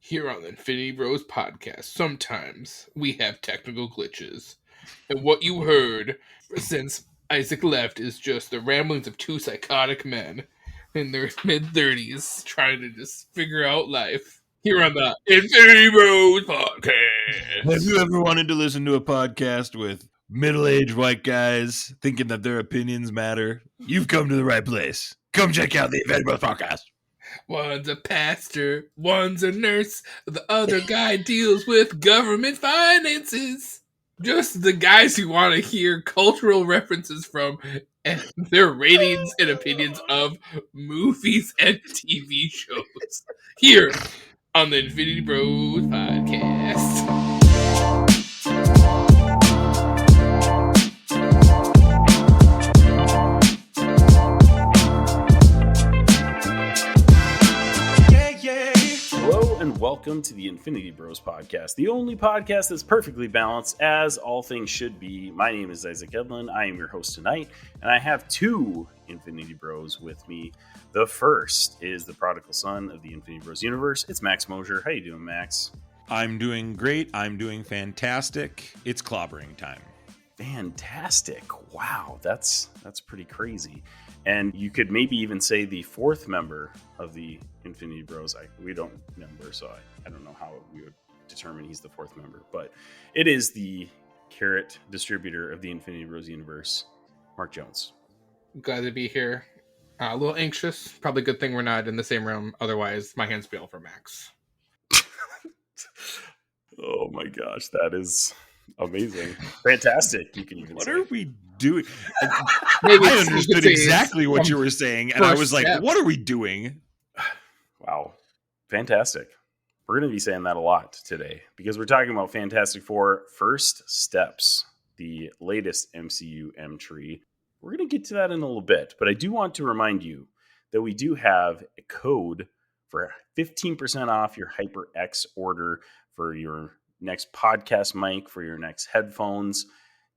Here on the Infinity Bros podcast, sometimes we have technical glitches. And what you heard since Isaac left is just the ramblings of two psychotic men in their mid-30s trying to just figure out life. Here on the Infinity Bros podcast. Have you ever wanted to listen to a podcast with middle-aged white guys thinking that their opinions matter? You've come to the right place. Come check out the Infinity Bros podcast. One's a pastor, one's a nurse, the other guy deals with government finances. Just the guys who want to hear cultural references from and their ratings and opinions of movies and TV shows. Here on the Infinity Bros podcast. Welcome to the Infinity Bros podcast, the only podcast that's perfectly balanced, as all things should be. My name is Isaac Edlin. I am your host tonight, and I have two Infinity Bros with me. The first is the prodigal son of the Infinity Bros universe. It's Max Mosier. How you doing, Max? I'm doing great. I'm doing fantastic. It's clobbering time. Fantastic. Wow, that's pretty crazy. And you could maybe even say the fourth member of the Infinity Bros. We don't number, so I don't know how we would determine he's the fourth member. But it is the carrot distributor of the Infinity Bros universe, Mark Jones. Glad to be here. A little anxious. Probably a good thing we're not in the same room. Otherwise, my hands be all for Max. Oh my gosh, that is amazing. Fantastic. You can even What say. are we doing? Maybe I understood exactly what you were saying, and I was like, step. what are we doing? Wow. Fantastic. We're going to be saying that a lot today because we're talking about Fantastic Four First Steps, the latest MCU M tree. We're going to get to that in a little bit, but I do want to remind you that we do have a code for 15% off your HyperX order for your next podcast mic, for your next headphones.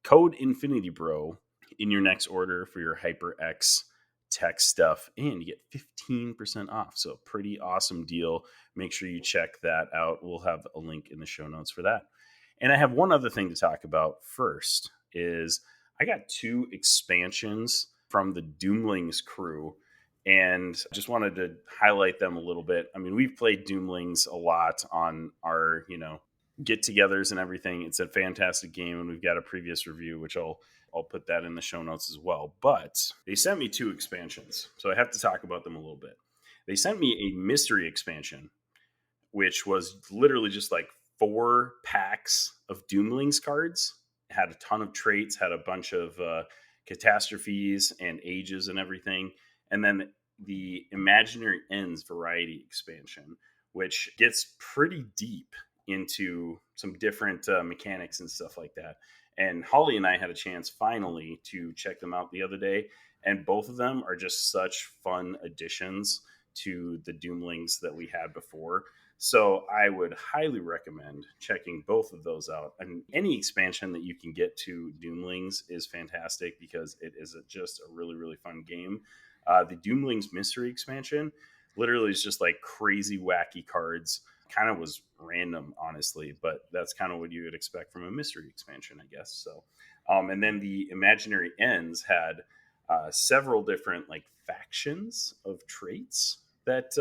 Code Infinity Bro in your next order for your HyperX tech stuff, and you get 15% off. So pretty awesome deal. Make sure you check that out. We'll have a link in the show notes for that. And I have one other thing to talk about first is I got two expansions from the Doomlings crew, and just wanted to highlight them a little bit. I mean, we've played Doomlings a lot on our, get-togethers and everything. It's a fantastic game, and we've got a previous review, which I'll put that in the show notes as well. But they sent me two expansions, so I have to talk about them a little bit. They sent me a mystery expansion, which was literally just like 4 packs of Doomlings cards. It had a ton of traits, had a bunch of catastrophes and ages and everything. And then the Imaginary Ends variety expansion, which gets pretty deep into some different mechanics and stuff like that. And Holly and I had a chance finally to check them out the other day, and both of them are just such fun additions to the Doomlings that we had before. So I would highly recommend checking both of those out. And any expansion that you can get to Doomlings is fantastic because it is just a really, really fun game. The Doomlings Mystery Expansion literally is just like crazy, wacky cards. Kind of was random, honestly, but that's kind of what you would expect from a mystery expansion, I guess. So, and then the Imaginary Ends had several different like factions of traits that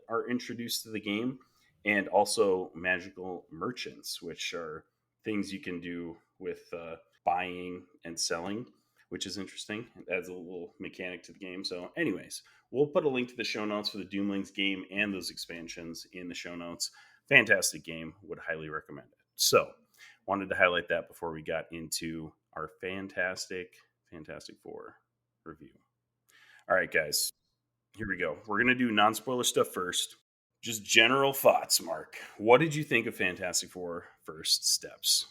are introduced to the game, and also magical merchants, which are things you can do with buying and selling, which is interesting. It adds a little mechanic to the game. So anyways, we'll put a link to the show notes for the Doomlings game and those expansions in the show notes. Fantastic game. Would highly recommend it. So wanted to highlight that before we got into our Fantastic Four review. All right, guys, here we go. We're going to do non-spoiler stuff first. Just general thoughts, Mark. What did you think of Fantastic Four First Steps?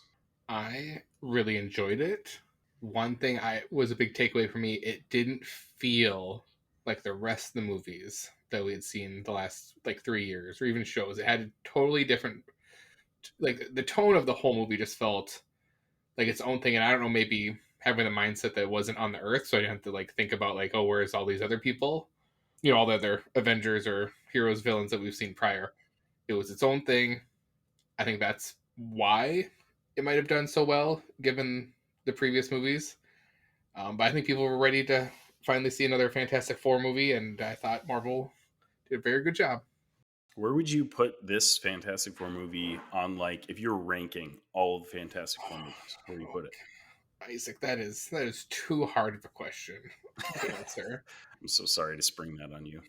I really enjoyed it. One thing was a big takeaway for me, it didn't feel like the rest of the movies that we had seen the last 3 years or even shows. It had a totally different, the tone of the whole movie just felt like its own thing. And I don't know, maybe having the mindset that it wasn't on the Earth, so I didn't have to think about where's all these other people, all the other Avengers or heroes, villains that we've seen prior. It was its own thing. I think that's why it might have done so well, given the previous movies. But I think people were ready to finally see another Fantastic Four movie, and I thought Marvel did a very good job. Where would you put this Fantastic Four movie on, like, if you're ranking all of the Fantastic Four movies? Where do you put it? Isaac, that is too hard of a question to answer. I'm so sorry to spring that on you.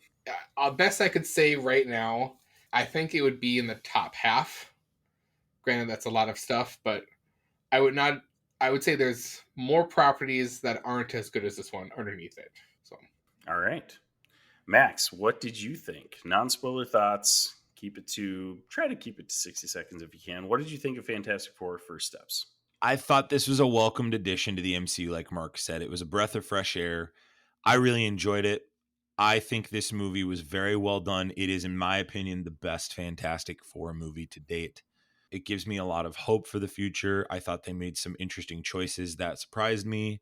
Best I could say right now, I think it would be in the top half. Granted, that's a lot of stuff, but I would not. I would say there's more properties that aren't as good as this one underneath it. So, All right. Max, what did you think? Non-spoiler thoughts. Try to keep it to 60 seconds if you can. What did you think of Fantastic Four First Steps? I thought this was a welcomed addition to the MCU, like Mark said. It was a breath of fresh air. I really enjoyed it. I think this movie was very well done. It is, in my opinion, the best Fantastic Four movie to date. It gives me a lot of hope for the future. I thought they made some interesting choices that surprised me.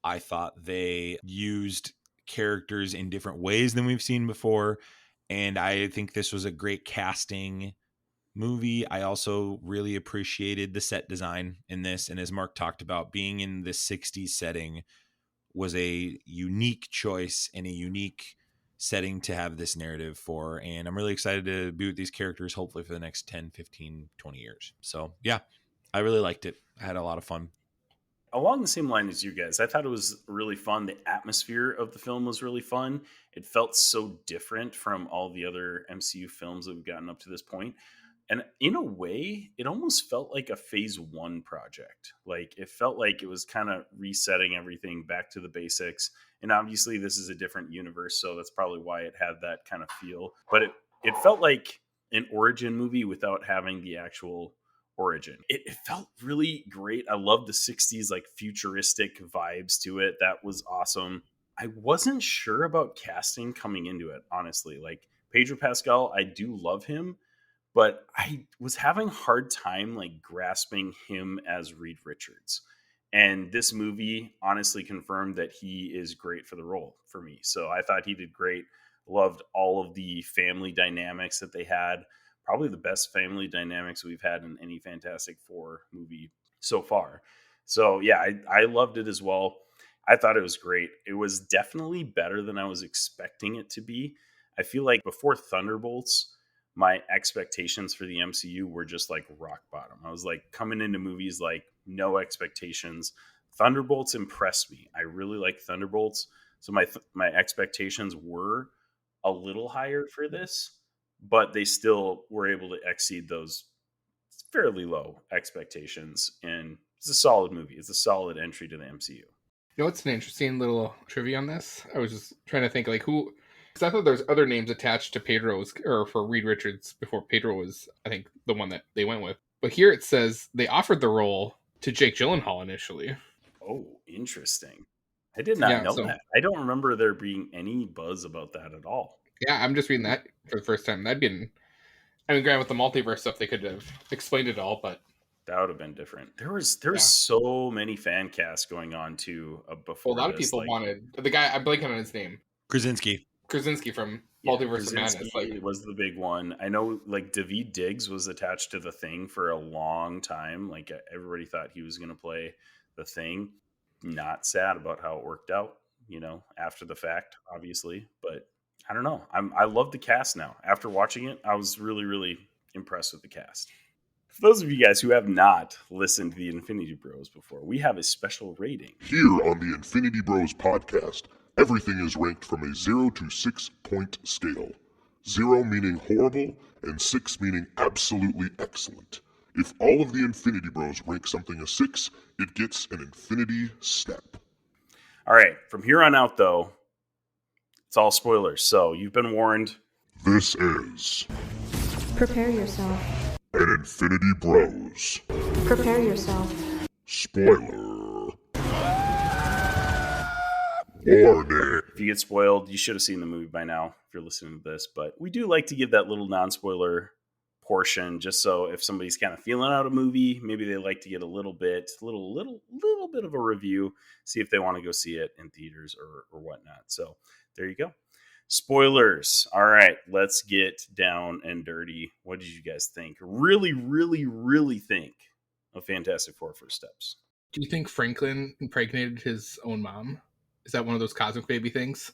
I thought they used characters in different ways than we've seen before. And I think this was a great casting movie. I also really appreciated the set design in this. And as Mark talked about, being in the 60s setting was a unique choice and a unique setting to have this narrative for. And I'm really excited to be with these characters, hopefully for the next 10, 15, 20 years. So yeah, I really liked it. I had a lot of fun. Along the same line as you guys, I thought it was really fun. The atmosphere of the film was really fun. It felt so different from all the other MCU films that we've gotten up to this point. And in a way, it almost felt like a phase one project. Like, it felt like it was kind of resetting everything back to the basics. And obviously this is a different universe, so that's probably why it had that kind of feel. But it felt like an origin movie without having the actual origin. It felt really great. I love the 60s, like, futuristic vibes to it. That was awesome. I wasn't sure about casting coming into it, honestly. Like, Pedro Pascal, I do love him, but I was having a hard time, like, grasping him as Reed Richards. And this movie honestly confirmed that he is great for the role for me. So I thought he did great. Loved all of the family dynamics that they had. Probably the best family dynamics we've had in any Fantastic Four movie so far. So yeah, I loved it as well. I thought it was great. It was definitely better than I was expecting it to be. I feel like before Thunderbolts, my expectations for the MCU were just like rock bottom. I was like coming into movies like no expectations. Thunderbolts impressed me. I really like Thunderbolts. So my expectations were a little higher for this, but they still were able to exceed those fairly low expectations. And it's a solid movie. It's a solid entry to the MCU. you know what's an interesting little trivia on this? I was just trying to think, like, who, because I thought there's other names attached to Pedro's, or for Reed Richards, before Pedro was, I think, the one that they went with. But here it says they offered the role to Jake Gyllenhaal initially. Oh, interesting. I did not Yeah, know so that. I don't remember there being any buzz about that at all. yeah, I'm just reading that for the first time. That'd been, I mean, granted, with the multiverse stuff, they could have explained it all, but That would have been different. There was yeah. so many fan casts going on too Well, a before lot of this. people Like, wanted the guy. I'm blanking on his name. Krasinski. Krasinski from yeah, Multiverse of Madness. Like, Krasinski was the big one. I know, like, Daveed Diggs was attached to the Thing for a long time. Like, everybody thought he was going to play the Thing. Not sad about how it worked out, after the fact, obviously. But I don't know. I love the cast now. After watching it, I was really, really impressed with the cast. For those of you guys who have not listened to the Infinity Bros before, we have a special rating. Here on the Infinity Bros podcast, everything is ranked from a 0 to 6 point scale. 0 meaning horrible, and 6 meaning absolutely excellent. If all of the Infinity Bros rank something a 6, it gets an Infinity Step. All right, from here on out, though, it's all spoilers, so you've been warned. This is Prepare yourself. an Infinity Bros Prepare yourself. spoiler warning. If you get spoiled, you should have seen the movie by now if you're listening to this, but we do like to give that little non-spoiler portion just so if somebody's kind of feeling out a movie, maybe they like to get a little bit of a review, see if they want to go see it in theaters or whatnot. So there you go. Spoilers. All right, let's get down and dirty. What did you guys think? Really, really, really think of Fantastic Four First Steps? Do you think Franklin impregnated his own mom? Is that one of those cosmic baby things?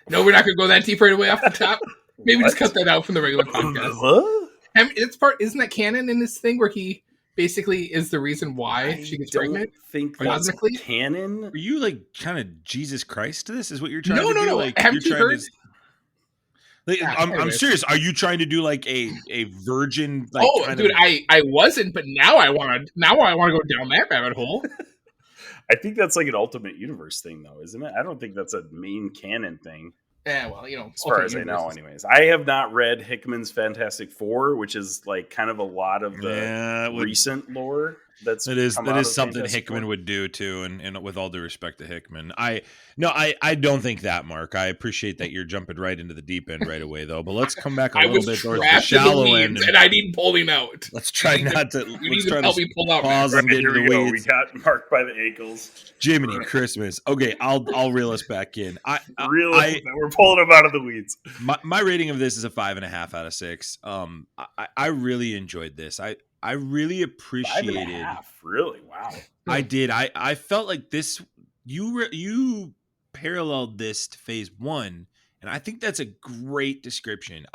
No, we're not going to go that deep right away off the top. Maybe just cut that out from the regular podcast. What? I mean, isn't that canon in this thing where he basically is the reason why she gets pregnant? I think that's Cosmically? canon. Are you like trying to Jesus Christ to this? Is what you're trying No, to no, do? no. Like, Haven't you're you trying heard? to. Like, Yeah, I'm anyways. serious. Are you trying to do like a virgin? Like, Oh, kind dude, of, I wasn't, but now I want to. Now I want to go down that rabbit hole. I think that's like an Ultimate Universe thing, though, isn't it? I don't think that's a main canon thing. Yeah, well, you know, As far as I know, anyways. I have not read Hickman's Fantastic Four, which is like kind of a lot of the recent lore. That is something Fantastic Hickman Four. would do too, and with all due respect to Hickman, I don't think that, Mark. I appreciate that you're jumping right into the deep end right away, though. But let's come back a I little was bit towards the trapped in the shallow weeds, end, and I need pulling out. let's try not to. You Let's need try to help to me pull out. pause Matt. and get Here into we the go. weeds. We got marked by the ankles. Jiminy Christmas. Okay, I'll reel us back in. We're pulling him out of the weeds. My rating of this is a 5.5 out of 6. I really enjoyed this. I really appreciated. 5.5. Really? Wow. I did. I felt like this. You paralleled this to Phase 1, and I think that's a great description.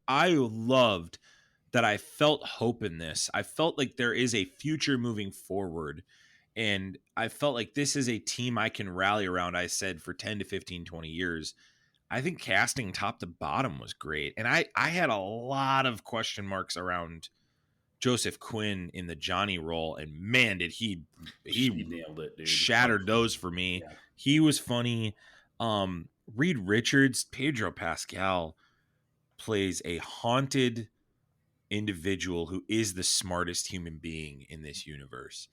I loved that. I felt hope in this. I felt like there is a future moving forward, and I felt like this is a team I can rally around. I said for 10 to 15, 20 years. I think casting top to bottom was great, and I had a lot of question marks around Joseph Quinn in the Johnny role, and man, did he nailed it, dude. Shattered those for me. Yeah. He was funny. Reed Richards, Pedro Pascal plays a haunted individual who is the smartest human being in this universe.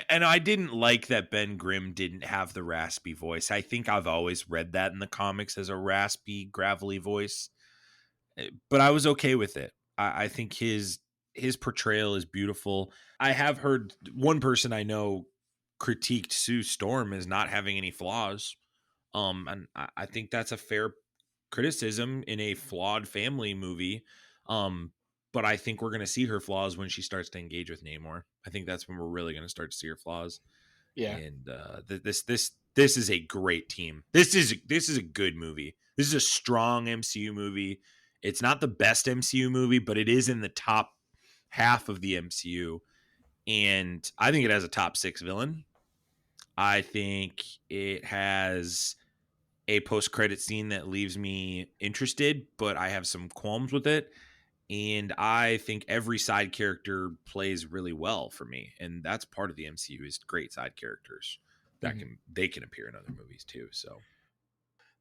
And I didn't like that Ben Grimm didn't have the raspy voice. I think I've always read that in the comics as a raspy, gravelly voice, but I was okay with it. I think his portrayal is beautiful. I have heard one person I know critiqued Sue Storm as not having any flaws. And I think that's a fair criticism in a flawed family movie. But I think we're going to see her flaws when she starts to engage with Namor. I think that's when we're really going to start to see her flaws. Yeah. And this is a great team. This is a good movie. This is a strong MCU movie. It's not the best MCU movie, but it is in the top half of the MCU. And I think it has a top 6 villain. I think it has a post-credit scene that leaves me interested, but I have some qualms with it. And I think every side character plays really well for me. And that's part of the MCU is great side characters that they can appear in other movies too. So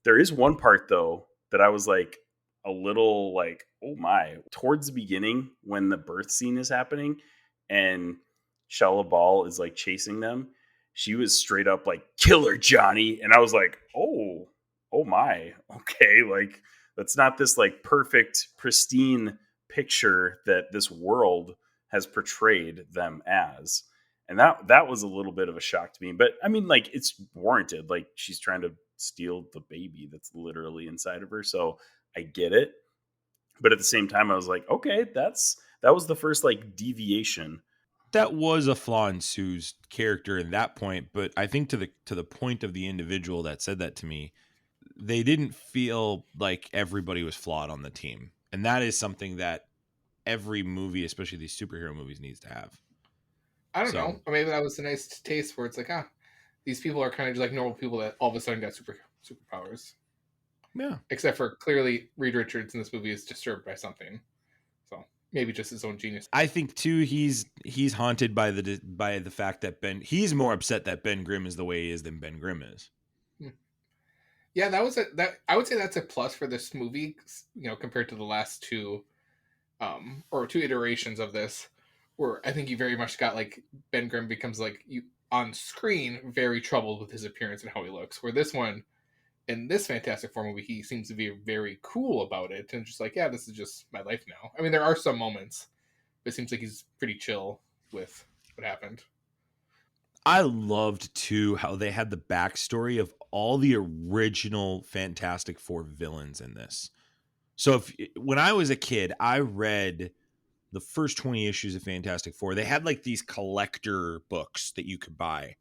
there is one part though that I was like a little like, oh my, towards the beginning when the birth scene is happening and Shella Ball is like chasing them. She was straight up like, "Killer Johnny." And I was like, oh my, okay. Like that's not this like perfect, pristine picture that this world has portrayed them as. And that was a little bit of a shock to me. But I mean, like, it's warranted. Like, she's trying to steal the baby that's literally inside of her. So I get it. But at the same time, I was like, okay, that was the first like deviation. That was a flaw in Sue's character in that point. But I think to the point of the individual that said that to me, they didn't feel like everybody was flawed on the team. And that is something that every movie, especially these superhero movies, needs to have. I don't know. Or maybe that was a nice taste where it's like, these people are kind of just like normal people that all of a sudden got superpowers. Yeah. Except for clearly Reed Richards in this movie is disturbed by something. So maybe just his own genius. I think too he's haunted by the fact that he's more upset that Ben Grimm is the way he is than Ben Grimm is. Yeah, I would say that's a plus for this movie, compared to the last two or two iterations of this, where I think you very much got like Ben Grimm becomes like you on screen very troubled with his appearance and how he looks. Where this one, in this Fantastic Four movie, he seems to be very cool about it and just like, yeah, this is just my life now. I mean, there are some moments, but it seems like he's pretty chill with what happened. I loved too how they had the backstory of all the original Fantastic Four villains in this. So when I was a kid, I read the first 20 issues of Fantastic Four. They had like these collector books that you could buy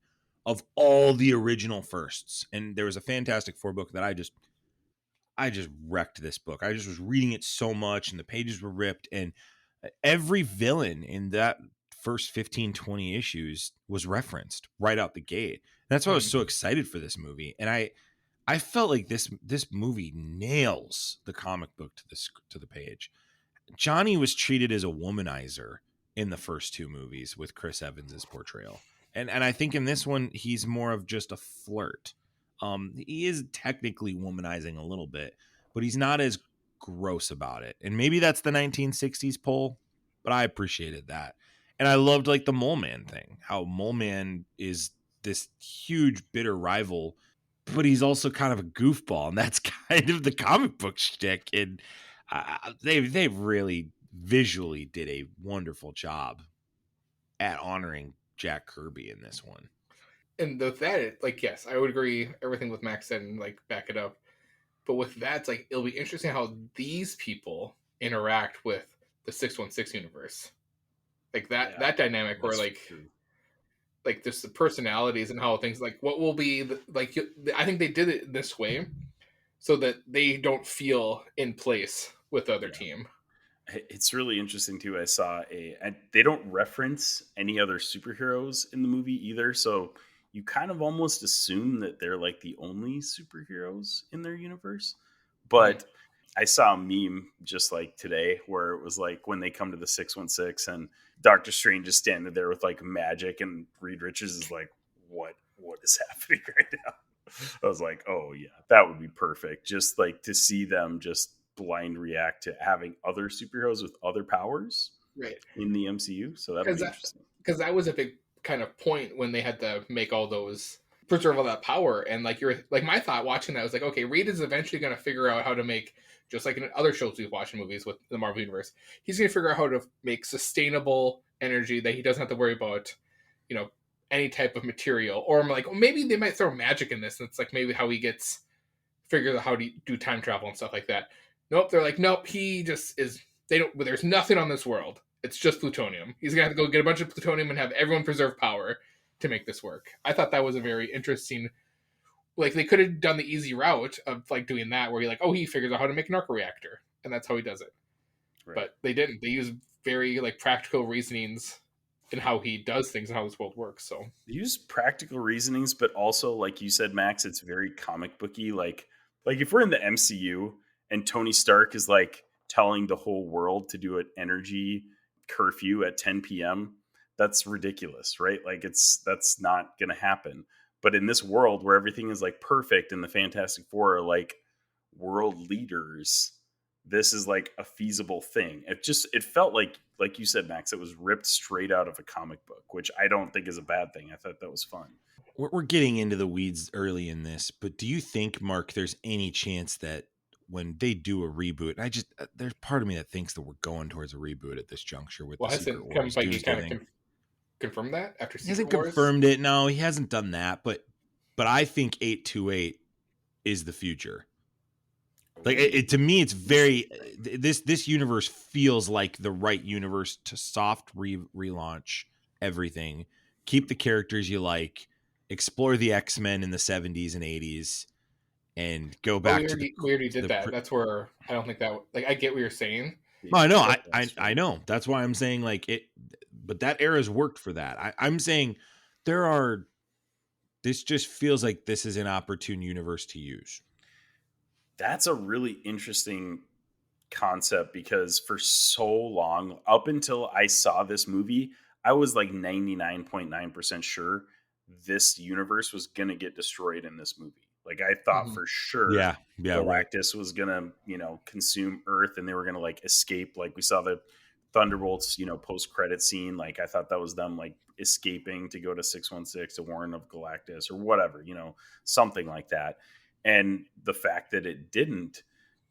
of all the original firsts. And there was a Fantastic Four book that I just wrecked this book. I just was reading it so much and the pages were ripped, and every villain in that first 15, 20 issues was referenced right out the gate. And that's why I was so excited for this movie. And I felt like this movie nails the comic book to the page. Johnny was treated as a womanizer in the first two movies with Chris Evans's portrayal. And I think in this one, he's more of just a flirt. He is technically womanizing a little bit, but he's not as gross about it. And maybe that's the 1960s pull, but I appreciated that. And I loved like the Mole Man thing, how Mole Man is this huge bitter rival, but he's also kind of a goofball. And that's kind of the comic book shtick. And they really visually did a wonderful job at honoring Jack Kirby in this one. And with that, like, yes, I would agree everything with Max said and like back it up. But with that, it's like it'll be interesting how these people interact with the 616 universe. Like that dynamic where like true. Like just the personalities and how things like what will be I think they did it this way so that they don't feel in place with the other team. It's really interesting too. I saw they don't reference any other superheroes in the movie either, so you kind of almost assume that they're like the only superheroes in their universe. But I saw a meme just like today where it was like when they come to the 616 and Doctor Strange is standing there with like magic, and Reed Richards is like, what is happening right now? I was like, oh yeah, that would be perfect. Just like to see them just blind react to having other superheroes with other powers in the MCU. So that'll be interesting. Because that was a big kind of point when they had to make all those preserve all that power. And like my thought watching that was like, okay, Reed is eventually going to figure out how to make, just like in other shows we've watched in movies with the Marvel Universe, he's going to figure out how to make sustainable energy that he doesn't have to worry about, any type of material. Or I'm like, well, maybe they might throw magic in this. And it's like maybe how he figures out how to do time travel and stuff like that. Nope, they're like, nope, he just is, there's nothing on this world. It's just plutonium. He's going to have to go get a bunch of plutonium and have everyone preserve power to make this work. I thought that was a very interesting, like they could have done the easy route of like doing that where you're like, oh, he figures out how to make an arc reactor and that's how he does it. Right. But they didn't. They use very like practical reasonings in how he does things and how this world works. So they use practical reasonings, but also like you said, Max, it's very comic booky. Like if we're in the MCU and Tony Stark is like telling the whole world to do an energy curfew at 10 p.m., that's ridiculous, right? Like that's not going to happen. But in this world where everything is like perfect and the Fantastic Four are like world leaders, this is like a feasible thing. It felt like you said, Max, it was ripped straight out of a comic book, which I don't think is a bad thing. I thought that was fun. We're getting into the weeds early in this, but do you think, Mark, there's any chance that when they do a reboot, there's part of me that thinks that we're going towards a reboot at this juncture with the Secret Wars. Confirm that after Secret He hasn't Wars? confirmed it. No, he hasn't done that. But I think 828 is the future. Like to me, it's very this universe feels like the right universe to soft relaunch everything, keep the characters you like, explore the X-Men in the 70s and 80s, and go back we already did that. That's where I don't think that I get what you're saying. No, I know, I know. That's why I'm saying like it. But that era's worked for that. I'm saying this just feels like this is an opportune universe to use. That's a really interesting concept because for so long, up until I saw this movie, I was like 99.9% sure this universe was going to get destroyed in this movie. Like I thought for sure Galactus was going to, consume Earth and they were going to like escape. Like we saw the Thunderbolts, post-credit scene. Like I thought that was them like escaping to go to 616 to warn of Galactus or whatever, something like that. And the fact that it didn't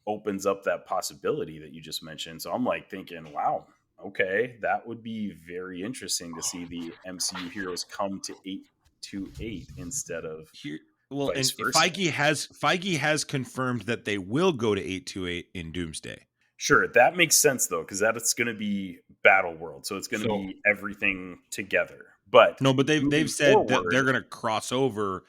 opens up that possibility that you just mentioned. So I'm like thinking, wow, okay, that would be very interesting to see the MCU heroes come to 828 instead of Well, and vice versa. Feige has confirmed that they will go to 828 in Doomsday. Sure, that makes sense though, because that's going to be Battle World, so it's going to So- be everything together. But No, but moving they've said that forward- they're going to cross over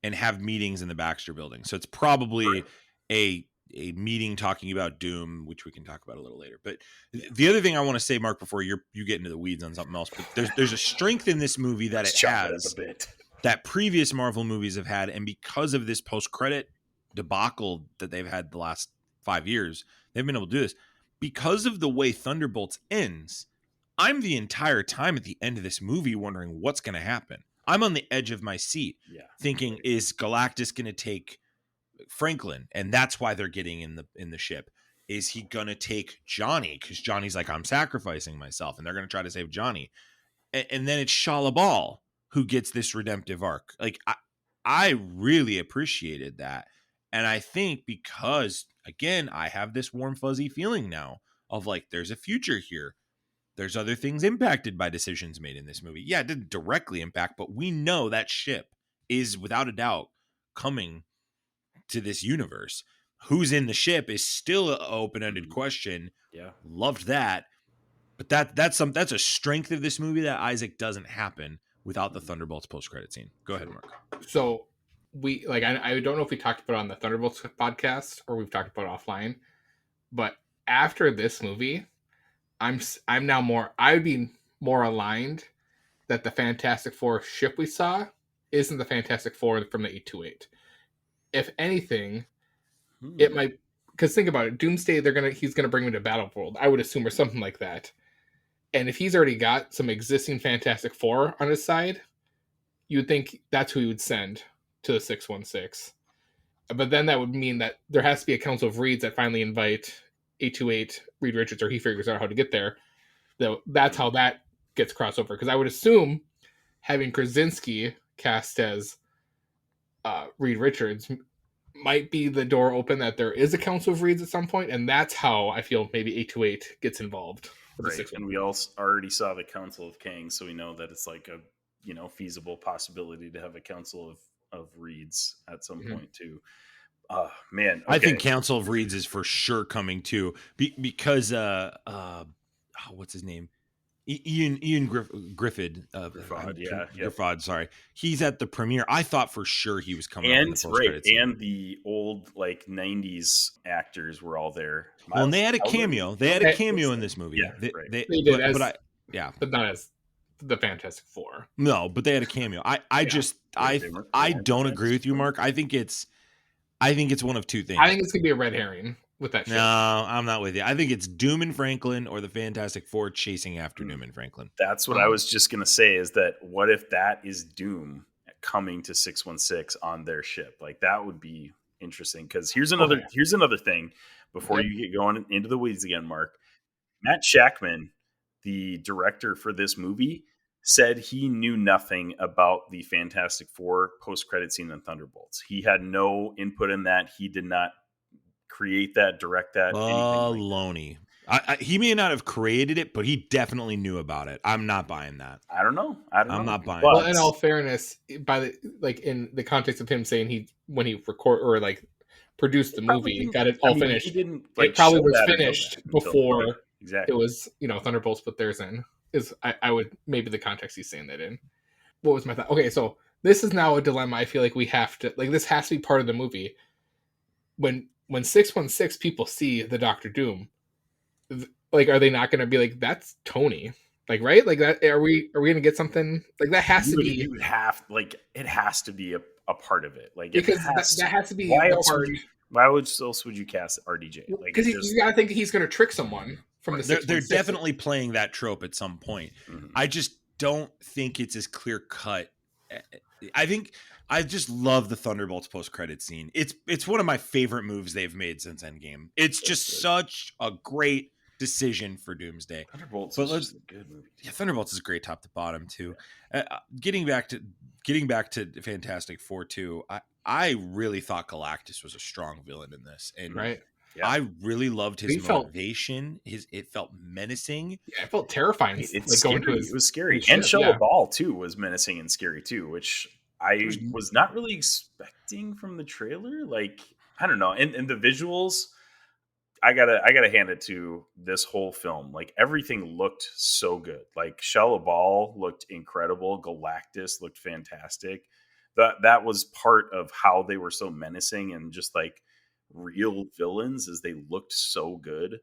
and have meetings in the Baxter Building. So it's probably a meeting talking about Doom, which we can talk about a little later. But the other thing I want to say, Mark, before you get into the weeds on something else, but there's a strength in this movie that Let's it chop it has up a bit. that previous Marvel movies have had, and because of this post-credit debacle that they've had the last 5 years, they've been able to do this. Because of the way Thunderbolts ends, I'm the entire time at the end of this movie wondering what's going to happen. I'm on the edge of my seat thinking, is Galactus going to take Franklin? And that's why they're getting in the ship. Is he going to take Johnny? Because Johnny's like, I'm sacrificing myself, and they're going to try to save Johnny. And then it's Shalabal who gets this redemptive arc. Like, I really appreciated that. And I think because, again, I have this warm, fuzzy feeling now of like, there's a future here. There's other things impacted by decisions made in this movie. Yeah, it didn't directly impact, but we know that ship is without a doubt coming to this universe. Who's in the ship is still an open-ended question. Yeah. Loved that. But that's a strength of this movie that Isaac doesn't happen without the Thunderbolts post-credit scene. Go ahead, Mark. So we I don't know if we talked about it on the Thunderbolts podcast or we've talked about it offline, but after this movie, I'm now more, I would be more aligned that the Fantastic Four ship we saw isn't the Fantastic Four from the 828. If anything, it might, because think about it, Doomsday, he's gonna bring him to Battle World, I would assume, or something like that. And if he's already got some existing Fantastic Four on his side, you would think that's who he would send to the 616. But then that would mean that there has to be a Council of Reeds that finally invite 828 Reed Richards, or he figures out how to get there. That's how that gets crossover. Because I would assume having Krasinski cast as Reed Richards might be the door open that there is a Council of Reeds at some point, and that's how I feel maybe 828 gets involved. Right. And we also already saw the Council of Kangs, so we know that it's like a feasible possibility to have a Council of Reeds at some point too. Man, okay. I think Council of Reeds is for sure coming too, because what's his name? Ian Griffith, Griffith, sorry, he's at the premiere. I thought for sure he was coming. And and the old like 90s actors were all there. Well, and they had a cameo. They had a cameo in this movie. Yeah, they did, but not as the Fantastic Four. No, but they had a cameo. I don't agree with you, Mark. I think it's one of two things. I think it's gonna be a red herring with that show. No, I'm not with you. I think it's Doom and Franklin or the Fantastic Four chasing after Doom and Franklin. That's what I was just gonna say, is that what if that is Doom coming to 616 on their ship? Like, that would be interesting. Because here's another thing before you get going into the weeds again, Mark. Matt Shackman, the director for this movie, said he knew nothing about the Fantastic Four post-credit scene in Thunderbolts. He had no input in that. He did not create that, direct that. Baloney. He may not have created it, but he definitely knew about it. I'm not buying that. I don't know. I'm not buying. Well, in all fairness, in the context of him saying when he record or like produced the movie, got it all finished. He didn't. It probably was finished before exactly. It was Thunderbolts put theirs in. I would maybe the context he's saying that in. What was my thought? Okay, so this is now a dilemma. I feel like we have to, like, this has to be part of the movie. When 616 people see the Doctor Doom, like, are they not going to be like, that's Tony? Like, right? Like, that, are we going to get something like that? Has to be. You would have, like, it has to be a part of it. Like, because that has to be. Why else would you cast RDJ? Like, because you got to think he's going to trick someone from the. They're definitely playing that trope at some point. Mm-hmm. I just don't think it's as clear cut. I think I just love the Thunderbolts post-credit scene. It's one of my favorite moves they've made since Endgame. It's just such a great decision for Doomsday. Thunderbolts is just a good movie. Yeah, Thunderbolts is great top to bottom too. Getting back to Fantastic Four 2, I really thought Galactus was a strong villain in this, and right. Yeah. I really loved his motivation. It felt menacing. Yeah, it felt terrifying. It was scary. And Shella Ball too was menacing and scary too, which I was not really expecting from the trailer. Like, I don't know. And the visuals, I gotta hand it to this whole film. Like, everything looked so good. Like, Shella Ball looked incredible. Galactus looked fantastic. That was part of how they were so menacing and just like real villains, is they looked so good.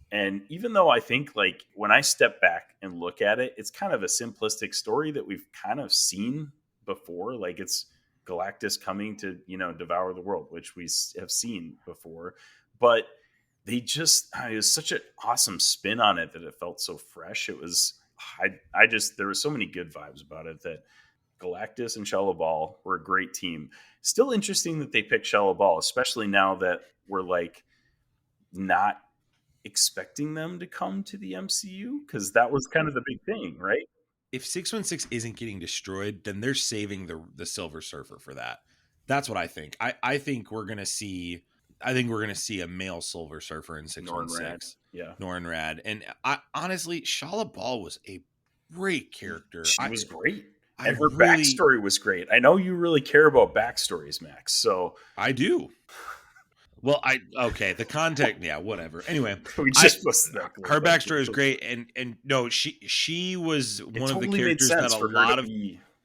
And even though I think, like, when I step back and look at it, it's kind of a simplistic story that we've kind of seen before. Like, it's Galactus coming to, devour the world, which we have seen before. But it was such an awesome spin on it that it felt so fresh. It was, there were so many good vibes about it, that Galactus and Shella Ball were a great team. Still interesting that they picked Shella Ball, especially now that we're like not expecting them to come to the MCU, because that was kind of the big thing, right? If 616 isn't getting destroyed, then they're saving the Silver Surfer for that. That's what I think. I think we're gonna see. I think we're gonna see a male Silver Surfer in 616. Yeah, Norrin Rad. And I honestly, Shalla Ball was a great character. She was great. I And her really, backstory was great. I know you really care about backstories, Max. So I do. Well, the context, yeah, whatever. Anyway, we just posted that. Her backstory is great, and no, she was one of the characters that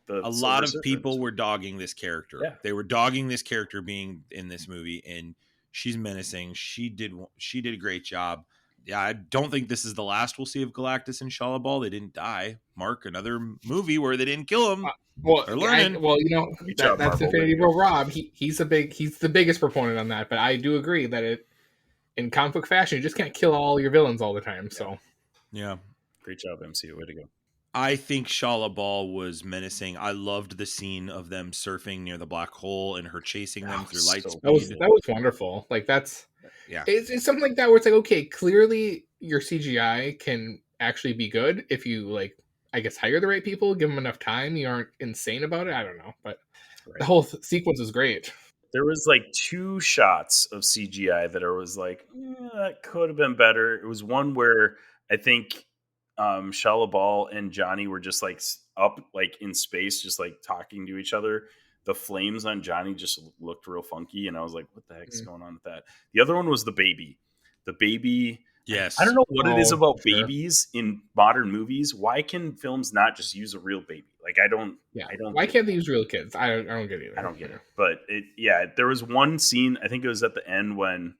a lot of people were dogging this character. Yeah. They were dogging this character being in this movie, and she's menacing. She did a great job. Yeah, I don't think this is the last we'll see of Galactus and Shalla Ball. They didn't die. Mark, another movie where they didn't kill him. They're learning. That's Infinity War Rob. He's the biggest proponent on that. But I do agree that in comic book fashion, you just can't kill all your villains all the time. So yeah, great job, MCU. Way to go. I think Shalla Ball was menacing. I loved the scene of them surfing near the black hole and her chasing them through light speed. That was wonderful. Like, that's it's something like that where it's like, okay, clearly your CGI can actually be good if you, like, I guess, hire the right people, give them enough time. You aren't insane about it. I don't know, but the whole sequence is great. There was like 2 shots of CGI that I was like, that could have been better. It was one where I think Shalla Ball and Johnny were just like up like in space, just like talking to each other. The flames on Johnny just looked real funky, and I was like, what the heck is going on with that? The other one was the baby. Yes. I don't know what it is about babies in modern movies. Why can films not just use a real baby? Like, I don't. Why can't they use real kids? I don't get it either. I don't get it. But there was one scene, I think it was at the end when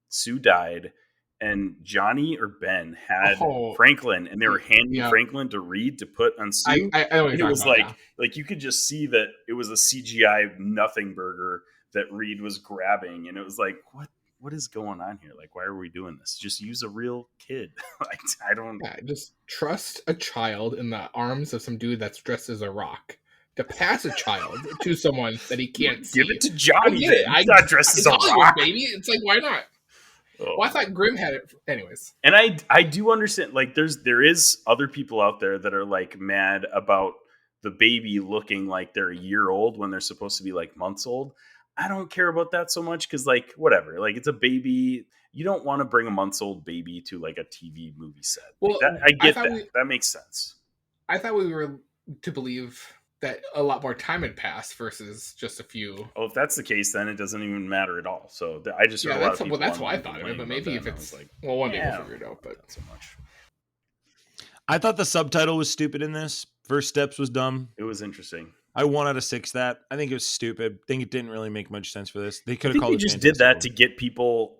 Sue died, and Johnny or Ben had Franklin, and they were handing Franklin to Reed to put on Sue. And it was like you could just see that it was a CGI nothing burger that Reed was grabbing, and it was like, what is going on here? Like, why are we doing this? Just use a real kid. Like, I don't. Yeah, just trust a child in the arms of some dude that's dressed as a rock to pass a child to someone that he can't see. Give it to Johnny. He's not dressed as a rock, baby. It's like, why not? Well, I thought Grimm had it. Anyways, and I do understand. Like, there is other people out there that are like mad about the baby looking like they're a year old when they're supposed to be like months old. I don't care about that so much, because, like, whatever. Like, it's a baby. You don't want to bring a months-old baby to, like, a TV movie set. Well, I get that. That makes sense. I thought we were to believe that a lot more time had passed versus just a few. Oh, if that's the case, then it doesn't even matter at all. So I just heard a lot of people. Well, that's why I thought of it. But maybe if it's like, one day we'll figure it out. But not so much. I thought the subtitle was stupid in this. First Steps was dumb. It was interesting. I 1 out of 6 that. I think it was stupid. I think it didn't really make much sense for this. They could have called it. They just did that to get people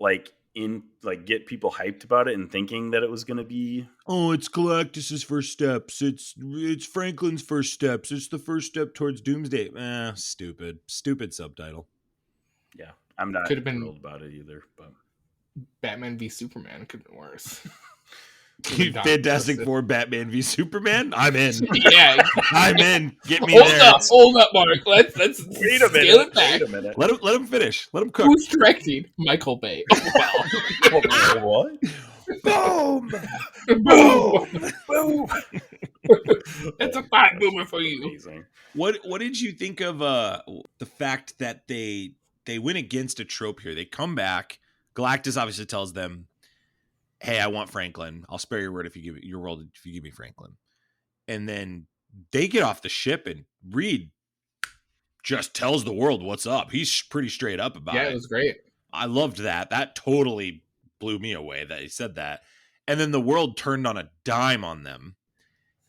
get people hyped about it and thinking that it was going to be. Oh, it's Galactus's first steps. It's Franklin's first steps. It's the first step towards Doomsday. Stupid subtitle. Yeah, I'm not thrilled about it either. But Batman v Superman could have been worse. Fantastic Four, Batman v Superman. I'm in. Yeah, I'm in. Get me there. Hold up, Mark. Let's wait a minute. scale it back. Wait a minute. Let him finish. Let him cook. Who's directing? Michael Bay. What? Boom! Boom! Boom! That's a fine boomer for you. Amazing. What did you think of the fact that they went against a trope here? They come back. Galactus obviously tells them, hey, I want Franklin. I'll spare your word if you give me Franklin. And then they get off the ship and Reed just tells the world what's up. He's pretty straight up about Yeah, it. it was great. I loved that. That totally blew me away that he said that. And then the world turned on a dime on them.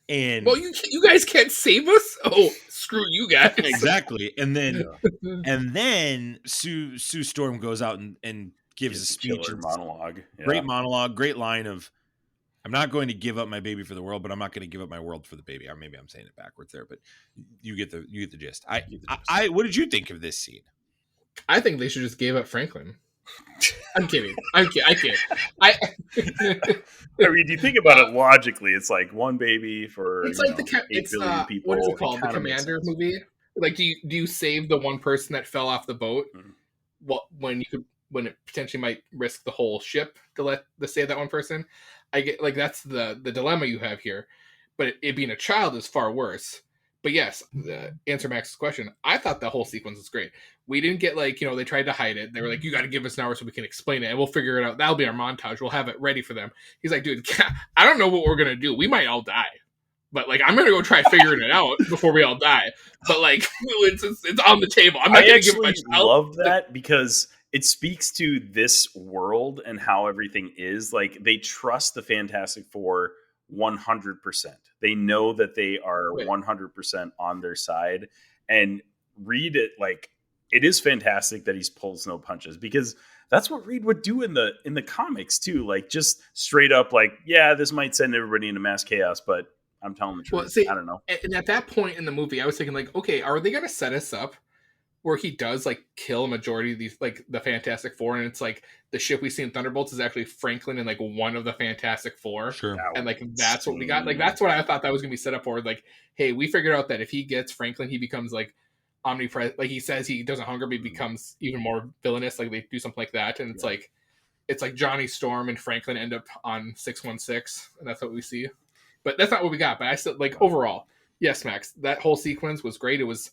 And Well, you guys can't save us. Oh, screw you guys. exactly. And then Sue Storm goes out and gives a speech. Killer monologue. Yeah. Great monologue, great line of, I'm not going to give up my baby for the world, but I'm not going to give up my world for the baby. Or maybe I'm saying it backwards there, but you get the gist. I what did you think of this scene? I think they should just give up Franklin. I'm kidding. I can't. I mean, you think about it logically, it's like one baby for it's like 8 billion people. What is it called? The Commander movie. Like, do you save the one person that fell off the boat? Mhm. Well, when it potentially might risk the whole ship to save that one person. I get like that's the dilemma you have here, but it being a child is far worse. But yes, answer Max's question. I thought the whole sequence was great. We didn't get like, they tried to hide it. They were like, you got to give us an hour so we can explain it and we'll figure it out. That'll be our montage. We'll have it ready for them. He's like, dude, I don't know what we're going to do. We might all die. But like, I'm going to go try figuring it out before we all die. But like, it's on the table. I'm not going to give my child. I love that because it speaks to this world and how everything is. Like, they trust the Fantastic Four 100%. They know that they are 100% on their side. And Reed, it is fantastic that he's pulls no punches, because that's what Reed would do in the comics too. Like, just straight up, like, yeah, this might send everybody into mass chaos, but I'm telling the truth. Well, see, I don't know. And at that point in the movie, I was thinking like, okay, are they going to set us up where he does like kill a majority of these, like the Fantastic Four, and it's like the ship we see in Thunderbolts is actually Franklin and like one of the Fantastic Four. Sure. And like that's what we got. Like that's what I thought that was gonna be set up for. Like, hey, we figured out that if he gets Franklin, he becomes like omnipresent. Like he says he doesn't hunger, but he becomes even more villainous. Like they do something like that, and it's like Johnny Storm and Franklin end up on 616, and that's what we see. But that's not what we got. But I still like overall, yes, Max, that whole sequence was great. It was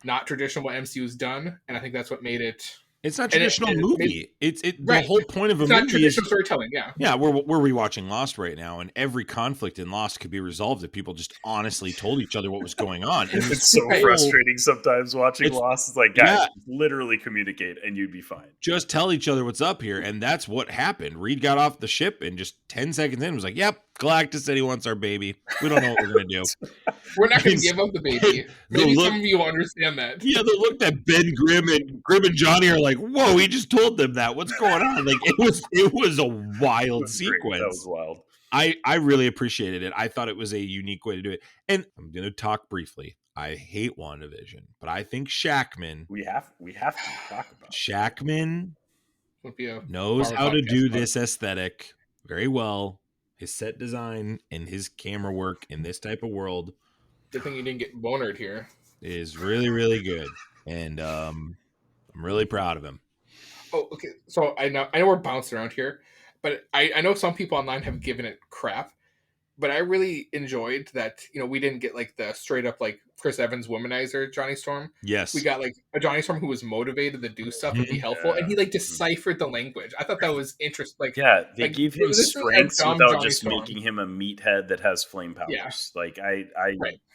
not traditional what MCU's done, and I think that's what made it. It's not traditional movie. The whole point of a movie not traditional storytelling. Yeah, yeah. We're rewatching Lost right now, and every conflict in Lost could be resolved if people just honestly told each other what was going on. And it's so frustrating sometimes watching Lost. It's like, guys, literally communicate, and you'd be fine. Just tell each other what's up here, and that's what happened. Reed got off the ship, and just 10 seconds in was like, "Yep, Galactus said he wants our baby. We don't know what we're gonna do. We're not gonna give up the baby." Maybe some of you will understand that. Yeah, they looked at Ben Grimm and Johnny are like, "Whoa, he just told them that. What's going on?" Like it was a wild sequence. Great. That was wild. I really appreciated it. I thought it was a unique way to do it. And I'm gonna talk briefly. I hate WandaVision, but I think Shackman. We have to talk about it. Shackman knows how to do this aesthetic very well. His set design and his camera work in this type of world. Good thing you didn't get bonered here. Is really, really good. And I'm really proud of him. Oh, okay. So I know we're bouncing around here, but I know some people online have given it crap. But I really enjoyed that, we didn't get like the straight up like Chris Evans womanizer Johnny Storm. Yes. We got like a Johnny Storm who was motivated to do stuff and be helpful. And he like deciphered the language. I thought that was interesting. Like, they gave him strengths without Johnny just Storm. Making him a meathead that has flame powers. Yeah. Like I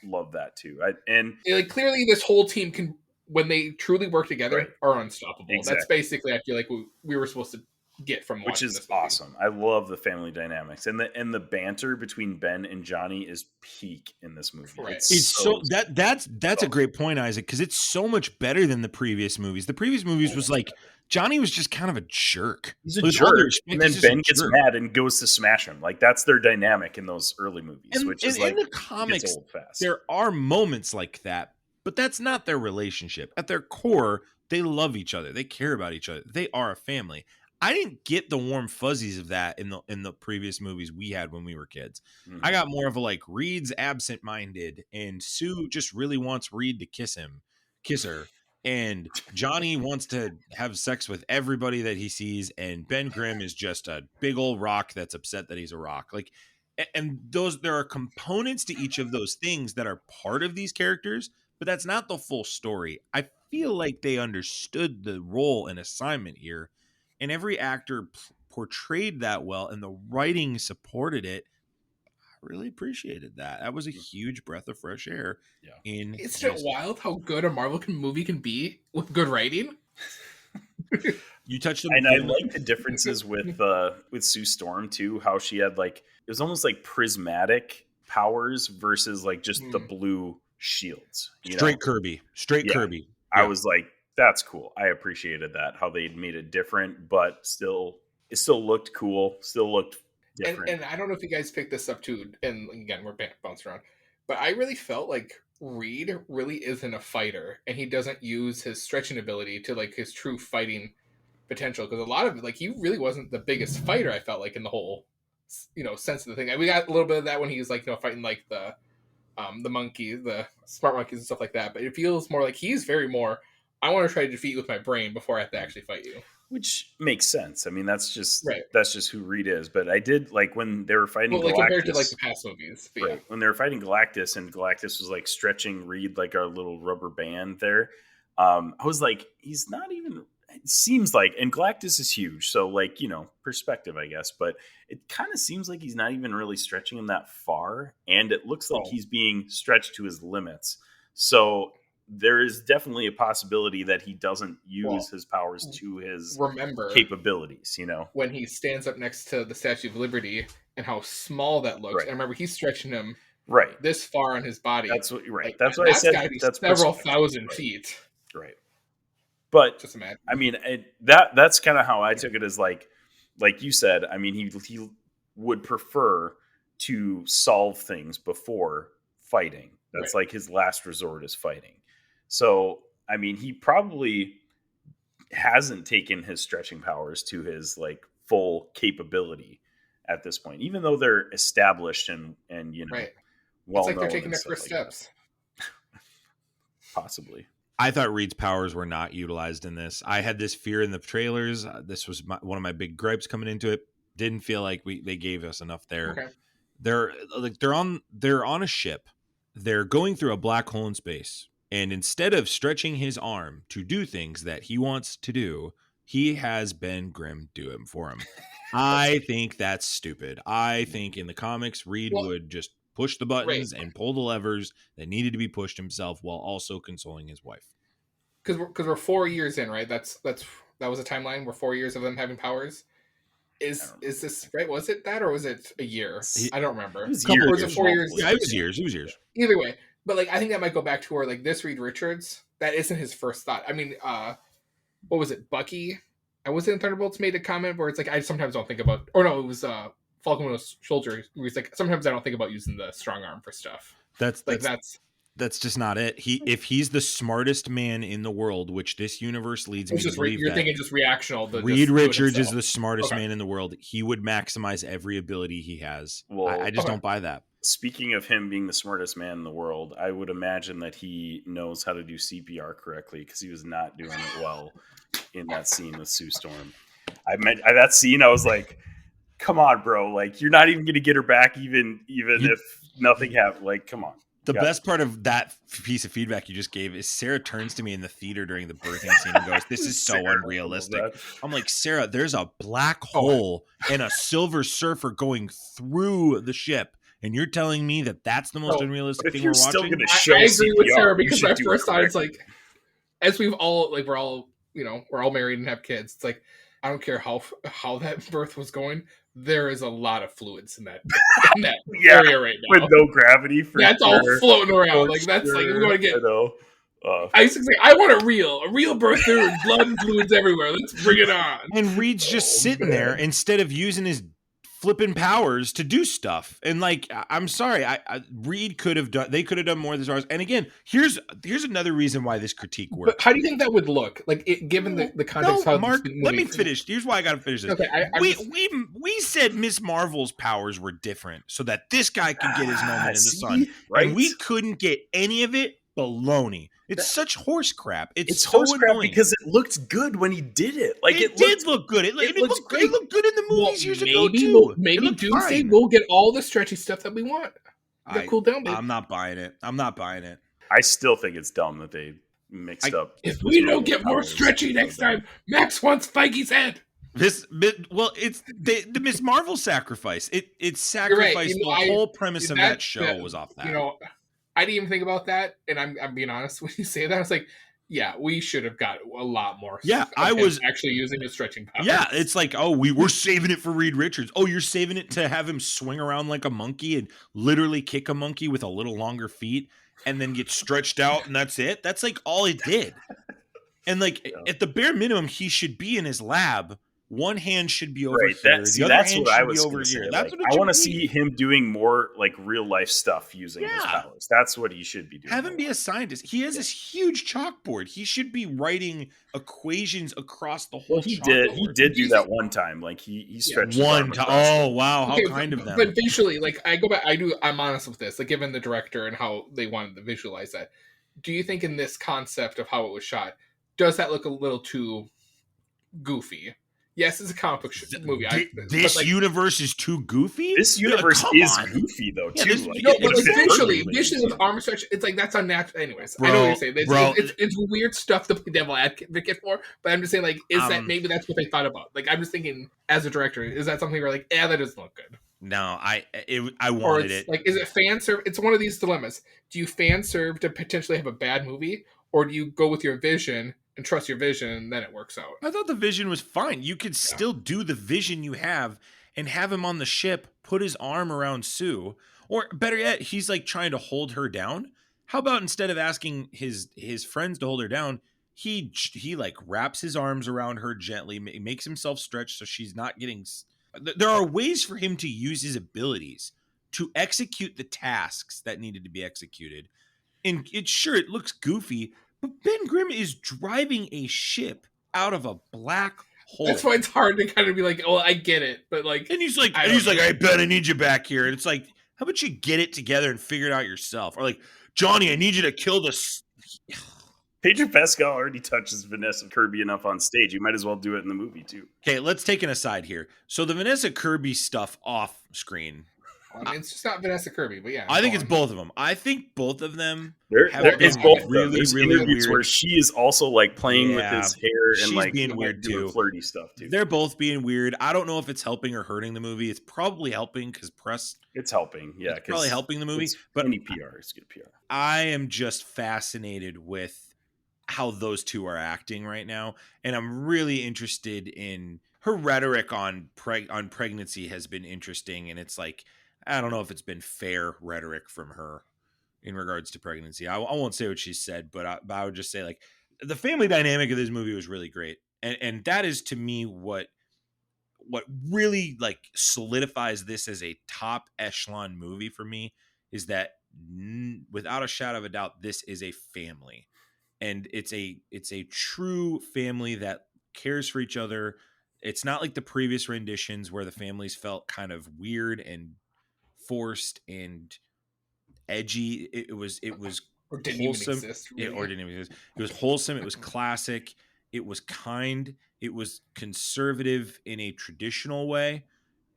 love that too. Like clearly this whole team can, when they truly work together, are unstoppable. Exactly. That's basically, I feel like we were supposed to get from which is awesome. I love the family dynamics and the banter between Ben and Johnny is peak in this movie. Right. It's so that's a great point, Isaac, because it's so much better than the previous movies. The previous movies was like Johnny was just kind of a jerk. He's a jerk, and then Ben gets mad and goes to smash him. Like that's their dynamic in those early movies. Which is like in the comics, there are moments like that, but that's not their relationship. At their core, they love each other. They care about each other. They are a family. I didn't get the warm fuzzies of that in the previous movies we had when we were kids. Mm-hmm. I got more of a like Reed's absent-minded and Sue just really wants Reed to kiss her. And Johnny wants to have sex with everybody that he sees. And Ben Grimm is just a big old rock that's upset that he's a rock. Like, and there are components to each of those things that are part of these characters, but that's not the full story. I feel like they understood the role and assignment here. And every actor portrayed that well, and the writing supported it. I really appreciated that. That was a huge breath of fresh air. Yeah. Isn't it wild how good a Marvel movie can be with good writing? You touched on, and I like the differences with Sue Storm too. How she had like, it was almost like prismatic powers versus like just the blue shields. Straight Kirby. Kirby. I was like, that's cool. I appreciated that, how they made it different, but it still looked cool. Still looked different. And I don't know if you guys picked this up too. And again, we're bouncing around, but I really felt like Reed really isn't a fighter, and he doesn't use his stretching ability to like his true fighting potential, because a lot of it, like, he really wasn't the biggest fighter, I felt like, in the whole sense of the thing. And we got a little bit of that when he was like fighting like the monkeys, the smart monkeys and stuff like that, but it feels more like he's very more, I want to try to defeat you with my brain before I have to actually fight you, which makes sense. I mean, that's just right. That's just who Reed is. But I did like when they were fighting Galactus, compared to like the past movies, right, yeah. When they were fighting Galactus and Galactus was like stretching Reed like a little rubber band there, I was like, he's not even, it seems like, and Galactus is huge, so like, perspective, I guess, but it kind of seems like he's not even really stretching him that far, and it looks like he's being stretched to his limits. So there is definitely a possibility that he doesn't use his powers to his capabilities. When he stands up next to the Statue of Liberty and how small that looks, right. I remember he's stretching him right this far on his body. That's what, right. Like, that's what I said. That's several thousand feet. Right. But just imagine. I mean, that's kind of how I took it, as like you said. I mean, he would prefer to solve things before fighting. That's right. Like his last resort is fighting. So, I mean, he probably hasn't taken his stretching powers to his like full capability at this point, even though they're established and right. Well, it's like they're taking their first steps. Possibly. I thought Reed's powers were not utilized in this. I had this fear in the trailers. This was one of my big gripes coming into it. Didn't feel like they gave us enough there. Okay. They're on a ship. They're going through a black hole in space. And instead of stretching his arm to do things that he wants to do, he has Ben Grimm do it for him. I think that's stupid. I think in the comics, Reed would just push the buttons and pull the levers that needed to be pushed himself while also consoling his wife. Because we're 4 years in, right? That was a timeline. We're 4 years of them having powers. Is this right? Was it that, or was it a year? I don't remember. It was years. Was it 4 years? Yeah, it was years. It was years. Either way. But like, I think that might go back to where like this Reed Richards, that isn't his first thought. I mean, what was it? Bucky? I was in Thunderbolts made a comment where it's like, I sometimes don't think about, or no, it was Falcon Winter Soldier. He's like, sometimes I don't think about using the strong arm for stuff. That's just not it. If he's the smartest man in the world, which this universe leads me to believe, you're thinking just reactional. Reed Richards is the smartest man in the world. He would maximize every ability he has. Well, I just don't buy that. Speaking of him being the smartest man in the world, I would imagine that he knows how to do CPR correctly, because he was not doing it well in that scene with Sue Storm. That scene, I was like, come on, bro. Like, you're not even going to get her back even if nothing happened. Like, come on. The best part of that piece of feedback you just gave is Sarah turns to me in the theater during the birthing scene and goes, "This is so unrealistic." I'm like, Sarah, there's a black hole and a Silver Surfer going through the ship, and you're telling me that that's the most unrealistic thing we're watching? I agree with Sarah, because my first thought is like, as we've all like, we're all married and have kids. It's like, I don't care how that birth was going. There is a lot of fluids in that area right now. With no gravity. That's all floating around. Like, that's like, we're going to get. I used to say, I want a real birth there with blood and fluids everywhere. Let's bring it on. And Reed's just sitting there instead of using his flipping powers to do stuff. And like, I'm sorry, Reed could have done. They could have done more of this. And again, here's another reason why this critique works. But how do you think that would look? Like, given the context. No, Mark, let me finish. Here's why I got to finish this. Okay, we said Miss Marvel's powers were different so that this guy could get his moment in the sun, right? And we couldn't get any of it. Baloney. It's such horse crap. It's so horse crap annoying. because it looked good when he did it. Like, it did look good. It looked good in the movies years ago too. Maybe Doomsday will get all the stretchy stuff that we want. Cool down, baby. I'm not buying it. I still think it's dumb that they mixed up. If we don't get more stretchy next time, Max wants Feige's head. Well, it's the Miss Marvel sacrifice. It You're right. sacrificed the whole premise of that show was off that. I didn't even think about that, and I'm being honest when you say that. I was like, yeah, we should have got a lot more. Yeah, I was actually using his stretching powers. Yeah, it's like, oh, we're saving it for Reed Richards. Oh, you're saving it to have him swing around like a monkey and literally kick a monkey with a little longer feet and then get stretched out, and that's it. That's like all it did. And like at the bare minimum, he should be in his lab. One hand should be over here. The other that's hand what I should was be over gonna here. say. That's Like, what it I want to should be. see him doing more like real life stuff using his Yeah. powers. That's what he should be doing. Have him be a scientist. He has this huge chalkboard. He should be writing equations across the whole. Well, he chalkboard. did do that one time. Like he stretched his one arm time. across Oh it. wow, how Okay, kind of them. But visually, like I go back, I'm honest with this. Like given the director and how they wanted to visualize that, do you think in this concept of how it was shot, does that look a little too goofy? Yes, it's a comic book movie. This universe is too goofy. This universe is goofy though too. Visually with armor stretch, it's like that's unnatural. Anyways, bro, I know what you're saying. It's weird stuff to play devil advocate for, but I'm just saying, like, is that maybe that's what they thought about? Like, I'm just thinking, as a director, is that something where like, yeah, that doesn't look good? No, I wanted it. Like, is it fan serve? It's one of these dilemmas. Do you fan serve to potentially have a bad movie, or do you go with your vision and trust your vision, and then it works out? I thought the vision was fine. You could still do the vision you have and have him on the ship, put his arm around Sue, or better yet, he's like trying to hold her down. How about instead of asking his friends to hold her down, he like wraps his arms around her gently, makes himself stretch so she's not getting. There are ways for him to use his abilities to execute the tasks that needed to be executed. And it looks goofy, but Ben Grimm is driving a ship out of a black hole. That's why it's hard to kind of be like, oh, I get it, but like, and he's like, I bet I need you back here. And it's like, how about you get it together and figure it out yourself? Or like, Johnny, I need you to kill this. Pedro Pascal already touches Vanessa Kirby enough on stage. You might as well do it in the movie too. Okay, let's take an aside here. So the Vanessa Kirby stuff off screen. I mean, it's just not Vanessa Kirby, but yeah. I think it's both of them. I think both of them. It's both really interviews weird. where she is also like playing with his hair and she's like being weird doing too. flirty stuff too. They're both being weird. I don't know if it's helping or hurting the movie. It's probably helping because press. It's helping, yeah. It's probably helping the movie, but any PR is good PR. I am just fascinated with how those two are acting right now, and I'm really interested in her rhetoric on pregnancy has been interesting, and it's like I don't know if it's been fair rhetoric from her in regards to pregnancy. I won't say what she said, but I would just say like the family dynamic of this movie was really great, and that is to me what really like solidifies this as a top echelon movie for me is that without a shadow of a doubt, this is a family. And it's a true family that cares for each other. It's not like the previous renditions where the families felt kind of weird and forced and edgy. It was or didn't wholesome. Even exist, really. Or didn't even exist. It was wholesome. It was classic. It was kind. It was conservative in a traditional way,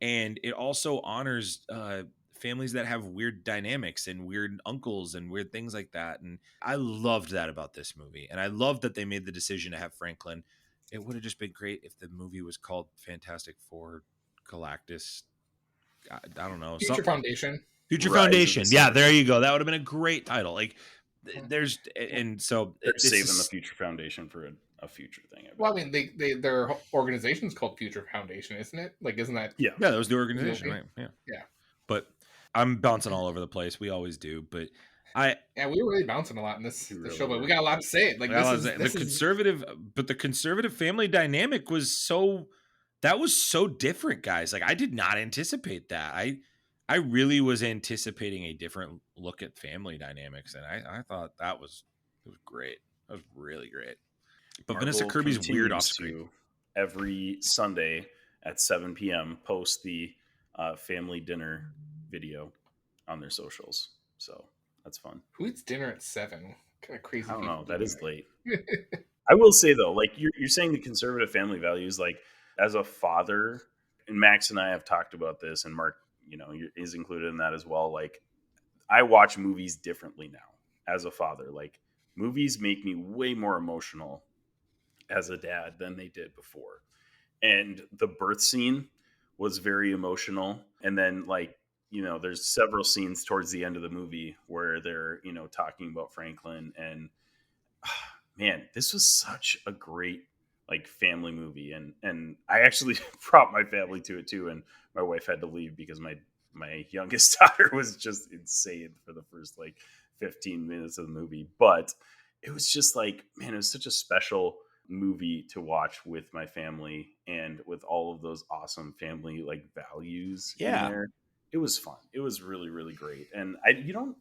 and it also honors families that have weird dynamics and weird uncles and weird things like that. And I loved that about this movie. And I loved that they made the decision to have Franklin. It would have just been great if the movie was called Fantastic Four Galactus. I don't know. Future Foundation. Future Foundation. Yeah, there you go. That would have been a great title. Like there's, and so they're saving the Future Foundation for a future thing. Well, I mean, their organization's called Future Foundation, isn't it? Like, isn't that? Yeah, that was the organization, right? Yeah. But I'm bouncing all over the place. We always do, but we were really bouncing a lot in this show, but we got a lot to say. Like the conservative family dynamic was so different, guys. Like I did not anticipate that. I really was anticipating a different look at family dynamics, and I thought it was great. That was really great. But Marvel Vanessa Kirby's weird off screen. Every Sunday at 7 p.m. post the family dinner video on their socials. So that's fun. Who eats dinner at 7? What kind of crazy. I don't know. That is late. I will say though, like you're saying the conservative family values, like as a father, and Max and I have talked about this, and Mark, is included in that as well. Like I watch movies differently now as a father. Like movies make me way more emotional as a dad than they did before. And the birth scene was very emotional. And then, like, there's several scenes towards the end of the movie where they're, talking about Franklin. And man, this was such a great like family movie. And I actually brought my family to it too. And my wife had to leave because my youngest daughter was just insane for the first like 15 minutes of the movie. But it was just like, man, it was such a special movie to watch with my family and with all of those awesome family like values in Yeah. there. It was fun. It was really, really great. And you don't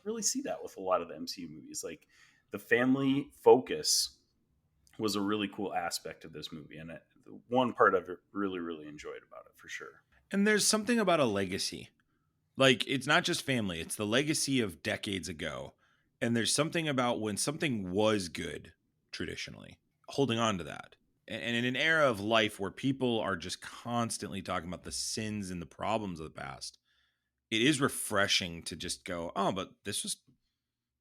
really see that with a lot of the MCU movies. Like the family focus was a really cool aspect of this movie. And the one part I've really, really enjoyed about it for sure. And there's something about a legacy. Like, it's not just family, it's the legacy of decades ago. And there's something about when something was good, traditionally, holding on to that. And in an era of life where people are just constantly talking about the sins and the problems of the past, it is refreshing to just go, oh, but this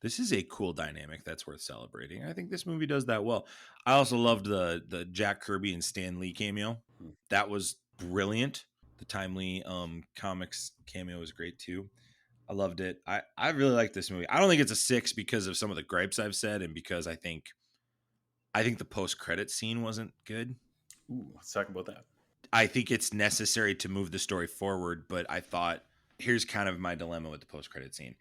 is a cool dynamic that's worth celebrating. I think this movie does that well. I also loved the Jack Kirby and Stan Lee cameo. That was brilliant. The timely comics cameo was great too. I loved it. I really like this movie. I don't think it's a 6 because of some of the gripes I've said, and because I think the post-credit scene wasn't good. Ooh, let's talk about that. I think it's necessary to move the story forward, but I thought here's kind of my dilemma with the post-credit scene.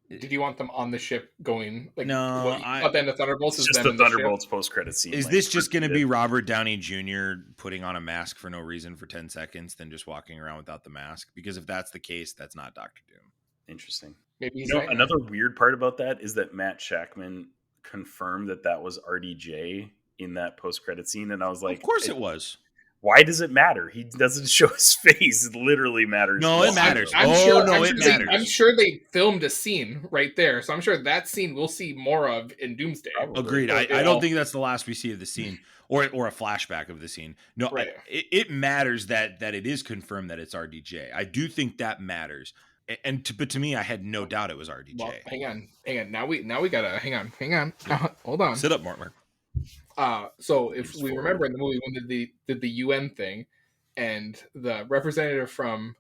Did you want them on the ship going like No, what you thought the end of Thunderbolts is Just them the in the Thunderbolts ship? post-credit scene. Is like, this just going to be repeated. Robert Downey Jr. putting on a mask for no reason for 10 seconds, then just walking around without the mask? Because if that's the case, that's not Doctor Doom. Interesting. Maybe he's Another weird part about that is that Matt Shackman confirmed that was RDJ in that post-credit scene, and I was like, Of course it was. Why does it matter? He doesn't show his face. It literally matters. No, it matters. I'm Oh, sure, no, I'm it sure matters. I'm sure they filmed a scene right there, so I'm sure that scene we'll see more of in Doomsday. Probably. Agreed. I don't think that's the last we see of the scene, or a flashback of the scene. No, Right. It matters that it is confirmed that it's RDJ. I do think that matters. But to me, I had no doubt it was RDJ. Well, hang on. Now we gotta hang on. Hold on. Sit up, Mortimer. So if we remember in the movie when did the UN thing, and the representative from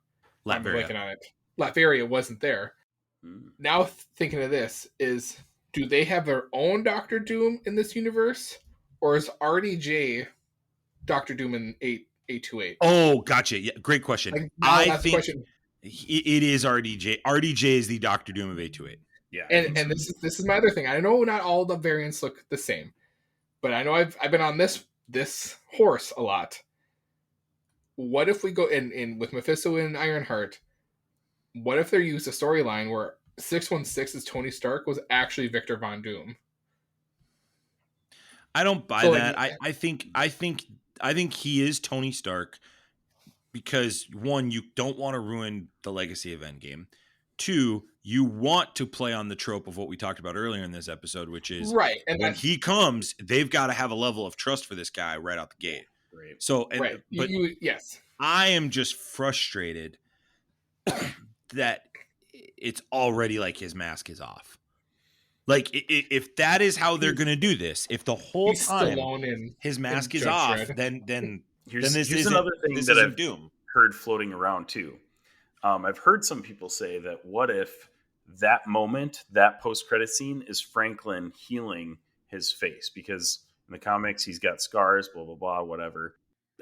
I'm blanking on it, Latveria wasn't there. Now thinking of this is, do they have their own Doctor Doom in this universe, or is RDJ Doctor Doom in 828? Oh, gotcha. Yeah, great question. Like, I think it is RDJ. RDJ is the Doctor Doom of 828. Yeah, and this is my other thing. I know not all the variants look the same, but I know I've been on this horse a lot. What if we go in with Mephisto and Ironheart? What if they use a storyline where 616 is Tony Stark was actually Victor Von Doom? I don't buy that. I think he is Tony Stark because, one, you don't want to ruin the legacy of Endgame. Two, you want to play on the trope of what we talked about earlier in this episode, which is right. And when he comes, they've got to have a level of trust for this guy right out the gate. Right. So, right. But yes, I am just frustrated that it's already like his mask is off. Like, if that is how they're going to do this, if the whole time his mask is off, then here's this another thing that I've Doom. heard floating around too. I've heard some people say that what if that moment, that post-credit scene, is Franklin healing his face, because in the comics he's got scars, blah blah blah, whatever.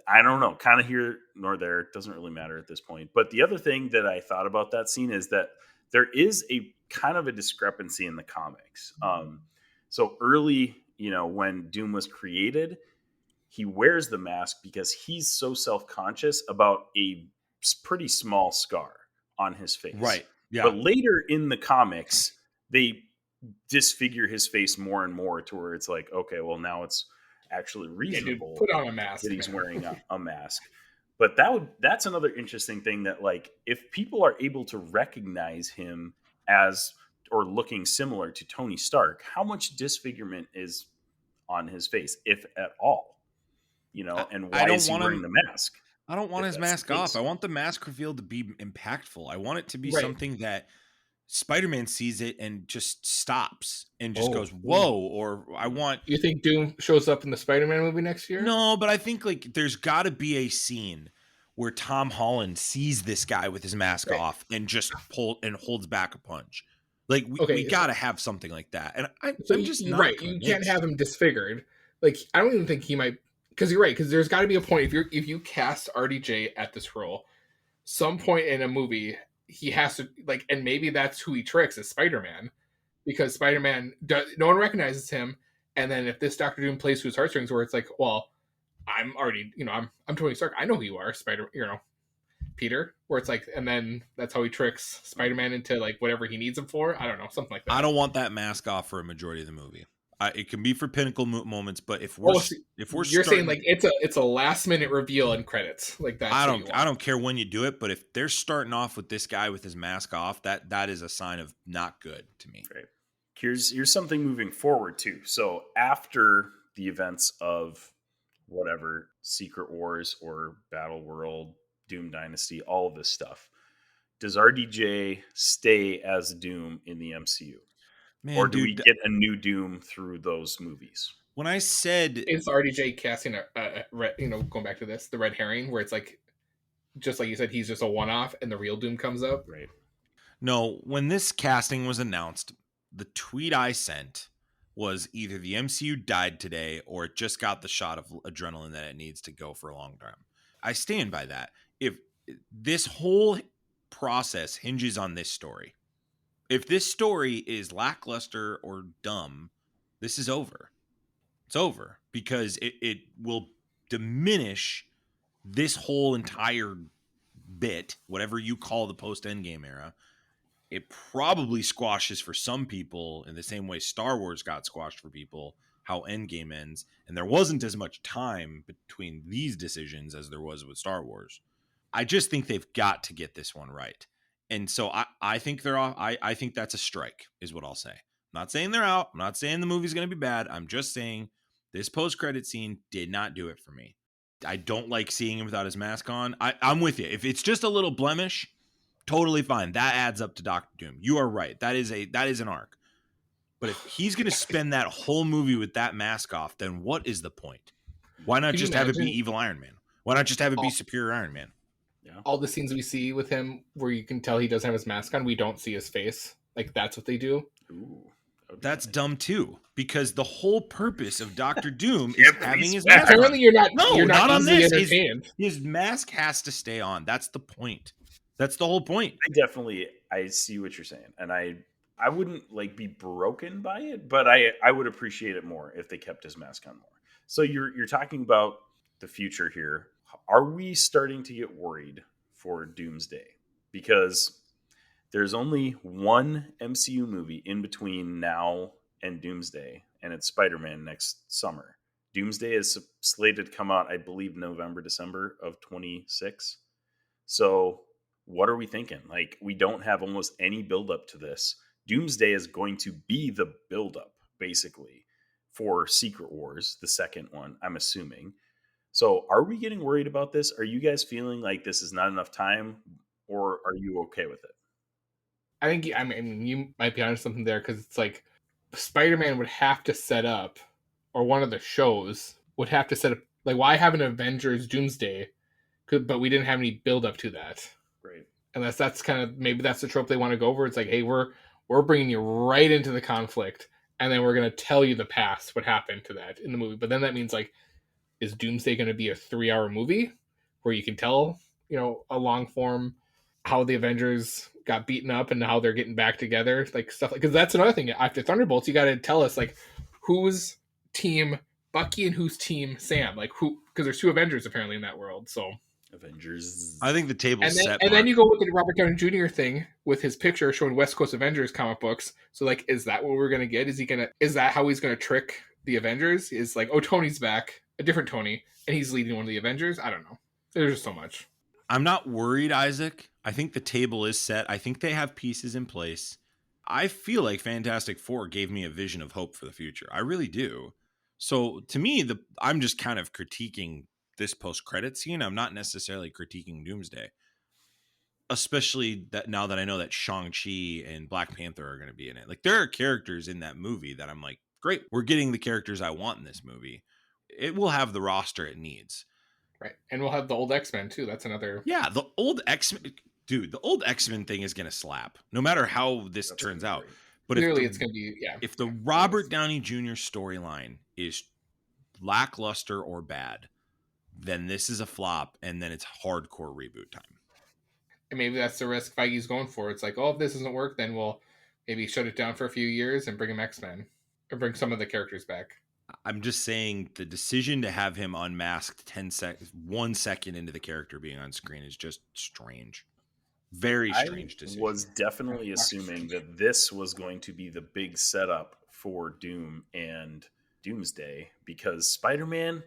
I don't know, kind of here nor there. It doesn't really matter at this point. But the other thing that I thought about that scene is that there is a kind of a discrepancy in the comics. So early, when Doom was created, he wears the mask because he's so self-conscious about a pretty small scar on his face. Right. Yeah. But later in the comics, they disfigure his face more and more to where it's like, okay, well, now it's actually reasonable put on a mask that he's wearing a mask. But that's another interesting thing, that like if people are able to recognize him as or looking similar to Tony Stark, how much disfigurement is on his face, if at all? And why is he wearing the mask? I don't want his mask off. I want the mask reveal to be impactful. I want it to be something that Spider-Man sees it and just stops and just Oh, goes, whoa, or I want. You think Doom shows up in the Spider-Man movie next year? No, but I think like there's got to be a scene where Tom Holland sees this guy with his mask Right. off and just holds back a punch. Like we Okay, got to have something like that. And So I'm just you're not right. You can't convinced. have him disfigured. Like I don't even think he might, because you're right. Because there's got to be a point if you cast RDJ at this role, some point in a movie he has to like, and maybe that's who he tricks is Spider-Man, because Spider-Man no one recognizes him, and then if this Doctor Doom plays to his heartstrings, where it's like, well, I'm already, I'm Tony Stark. I know who you are, Peter. Where it's like, and then that's how he tricks Spider-Man into like whatever he needs him for. I don't know, something like that. I don't want that mask off for a majority of the movie. It can be for pinnacle moments, but if Oh, we're you're starting, saying like it's a last minute reveal in credits, like that's what you want. I don't care when you do it, but if they're starting off with this guy with his mask off, that is a sign of not good to me. Right. Here's something moving forward too. So after the events of whatever Secret Wars or Battle World, Doom Dynasty, all of this stuff, does RDJ stay as Doom in the MCU? Man, Or do dude, we get a new Doom through those movies? when I said It's RDJ casting a red, going back to this, the red herring, where it's like, just like you said, he's just a one off, and the real Doom comes up. Right. no, when this casting was announced, the tweet I sent was either the MCU died today or it just got the shot of adrenaline that it needs to go for a long time. I stand by that. If this whole process hinges on this story, if this story is lackluster or dumb, this is over. It's over because it will diminish this whole entire bit, whatever you call the post Endgame era. It probably squashes for some people in the same way Star Wars got squashed for people, how Endgame ends. And there wasn't as much time between these decisions as there was with Star Wars. I just think they've got to get this one right. And so I think they're off. I think that's a strike, is what I'll say. I'm not saying they're out. I'm not saying the movie's going to be bad. I'm just saying this post-credit scene did not do it for me. I don't like seeing him without his mask on. I'm with you. If it's just a little blemish, totally fine. That adds up to Doctor Doom. You are right. That is an arc. But if he's going to spend that whole movie with that mask off, then what is the point? Why not Could you just have it be imagine evil Iron Man? Why not just have it be all, superior Iron Man? Yeah. all the scenes we see with him where you can tell he doesn't have his mask on, we don't see his face. Like that's what they do. Ooh. that would be That's nice. dumb too, because the whole purpose of Doctor Doom Yeah, is but having he's his back. mask on. Apparently, you're not. No, you're not on easily this. entertained. His mask has to stay on. That's the point. That's the whole point. I see what you're saying, and I wouldn't like be broken by it, but I would appreciate it more if they kept his mask on more. So you're talking about the future here. Are we starting to get worried for Doomsday? Because there's only one MCU movie in between now and Doomsday, and it's Spider-Man next summer. Doomsday is slated to come out, I believe, November, December of 26. So what are we thinking? Like, we don't have almost any buildup to this. Doomsday is going to be the buildup, basically, for Secret Wars, the second one, I'm assuming. So are we getting worried about this? Are you guys feeling like this is not enough time, or are you okay with it? I think. I mean, you might be onto something there because it's like Spider-Man would have to set up, or one of the shows would have to set up. Like, why have an Avengers Doomsday? But we didn't have any build up to that. Right. Unless that's kind of maybe that's the trope they want to go over. It's like, hey, we're bringing you right into the conflict, and then we're going to tell you the past, what happened to that in the movie. But then that means like, is Doomsday going to be a 3-hour movie where you can tell, a long form how the Avengers got beaten up and how they're getting back together, like stuff like, because that's another thing. After Thunderbolts, you got to tell us like whose team Bucky and whose team Sam, like who, because there's 2 Avengers apparently in that world, so. Avengers. I think the table's And then, set. and then you go with the Robert Downey Jr. thing with his picture showing West Coast Avengers comic books. So, like, is that what we're gonna get? Is that how he's gonna trick the Avengers? Is like, oh, Tony's back, a different Tony, and he's leading one of the Avengers? I don't know. There's just so much. I'm not worried, Isaac. I think the table is set. I think they have pieces in place. I feel like Fantastic Four gave me a vision of hope for the future. I really do. So to me, I'm just kind of critiquing this post-credit scene. I'm not necessarily critiquing Doomsday. especially that now that I know that Shang-Chi and Black Panther are going to be in it. Like, there are characters in that movie that I'm like, great, we're getting the characters I want in this movie. It will have the roster it needs. Right. And we'll have the old X-Men too. That's another. Yeah, the old X-Men, dude, the old X-Men thing is going to slap no matter how this That's turns gonna be out. great. But Clearly, it's going to be, yeah. if the Robert Downey Jr. storyline is lackluster or bad, then this is a flop, and then it's hardcore reboot time. And maybe that's the risk Feige's going for. It's like, oh, if this doesn't work, then we'll maybe shut it down for a few years and bring him X-Men. Or bring some of the characters back. I'm just saying the decision to have him unmasked 1 second into the character being on screen is just strange. Very strange decision. I was definitely assuming that this was going to be the big setup for Doom and Doomsday, because Spider-Man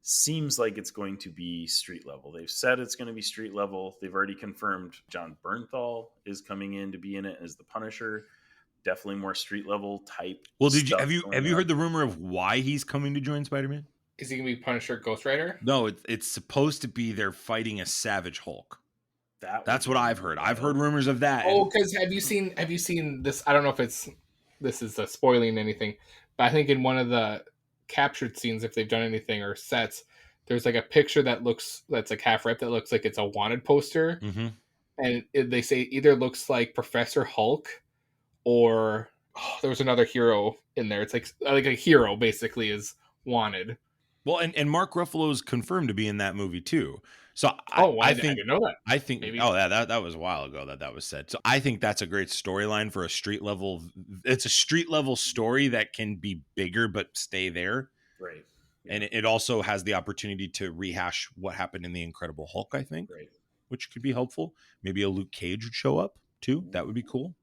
seems like it's going to be street level. They've said it's going to be street level. They've already confirmed John Bernthal is coming in to be in it as the Punisher. Definitely more street level type. Well, have you on. heard the rumor of why he's coming to join Spider-Man? Is he going to be Punisher Ghost Rider? No, it's supposed to be they're fighting a Savage Hulk. That's what I've heard. I've heard rumors of that. Oh, because have you seen this? I don't know if this is spoiling anything, but I think in one of the captured scenes, if they've done anything or sets, there's like a picture that's like half ripped that looks like it's a wanted poster, and they say either looks like Professor Hulk or there was another hero in there. It's like a hero basically is wanted. Well, and Mark Ruffalo's confirmed to be in that movie too. So I think I didn't know that. I think Maybe. that was a while ago that was said. So I think that's a great storyline for a street level. It's a street level story that can be bigger but stay there. Right. Yeah. And it also has the opportunity to rehash what happened in the Incredible Hulk, I think, which could be helpful. Maybe a Luke Cage would show up too. That would be cool.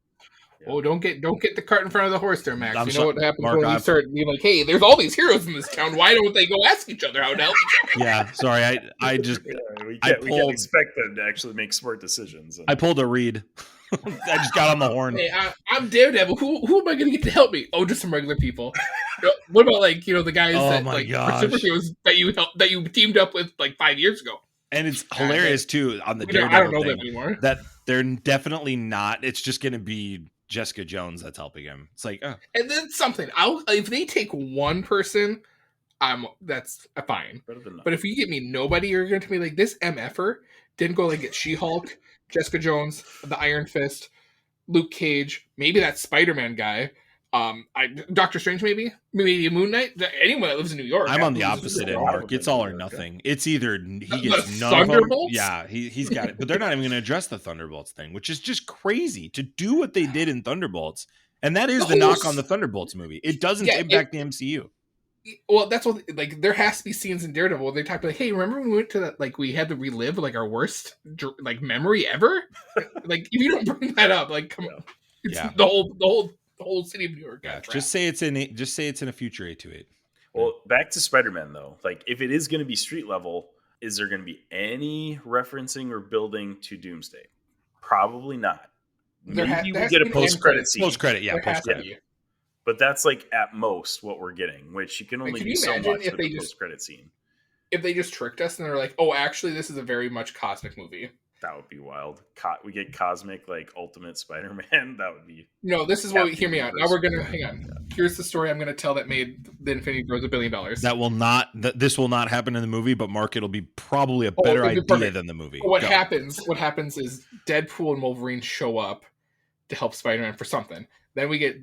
Oh, don't get the cart in front of the horse there, Max. You know what happens Mark, when you start being like, hey, there's all these heroes in this town. Why don't they go ask each other how to help each other? Yeah, sorry. I just we can't expect them to actually make smart decisions. I pulled a Reed. I just got on the horn. Hey, I'm Daredevil. Who am I going to get to help me? Oh, just some regular people. What about the guys that superheroes that you teamed up with 5 years ago? And it's hilarious too on the Daredevil I don't know thing, them anymore. that they're definitely not. It's just going to be Jessica Jones that's helping him. It's like, oh. And then something. If they take one person, that's fine. But if you give me nobody, you're going to be like, this MFer didn't go get She-Hulk, Jessica Jones, the Iron Fist, Luke Cage, maybe that Spider-Man guy, Doctor Strange, maybe Moon Knight, anyone that lives in New York. I'm on the opposite end, Mark. It's all or nothing. It's either he gets none of them. Yeah, he's got it. But they're not even going to address the Thunderbolts thing, which is just crazy to do what they did in Thunderbolts. And that is the knock on the Thunderbolts movie. It doesn't impact the MCU. Well, that's what there has to be scenes in Daredevil where they talk like, hey, remember when we went to that we had to relive our worst memory ever? If you don't bring that up, come on, it's the whole city of New York. Just say it's in a future 828. Well, back to Spider-Man though. If it is going to be street level, is there going to be any referencing or building to Doomsday? Probably not. Maybe we get a post-credit scene. Post-credit. But that's at most what we're getting, which you can only do so much with a post-credit scene. If they just tricked us and they're like, oh, actually, this is a very much cosmic movie. That would be wild. We get cosmic, Ultimate Spider-Man. That would be... No, this is what hear me out. Now we're going to... Hang on. Here's the story I'm going to tell that made the Infinity Bros $1 billion. This will not happen in the movie, but Mark, it'll be probably a better idea than the movie. What happens is Deadpool and Wolverine show up to help Spider-Man for something. Then we get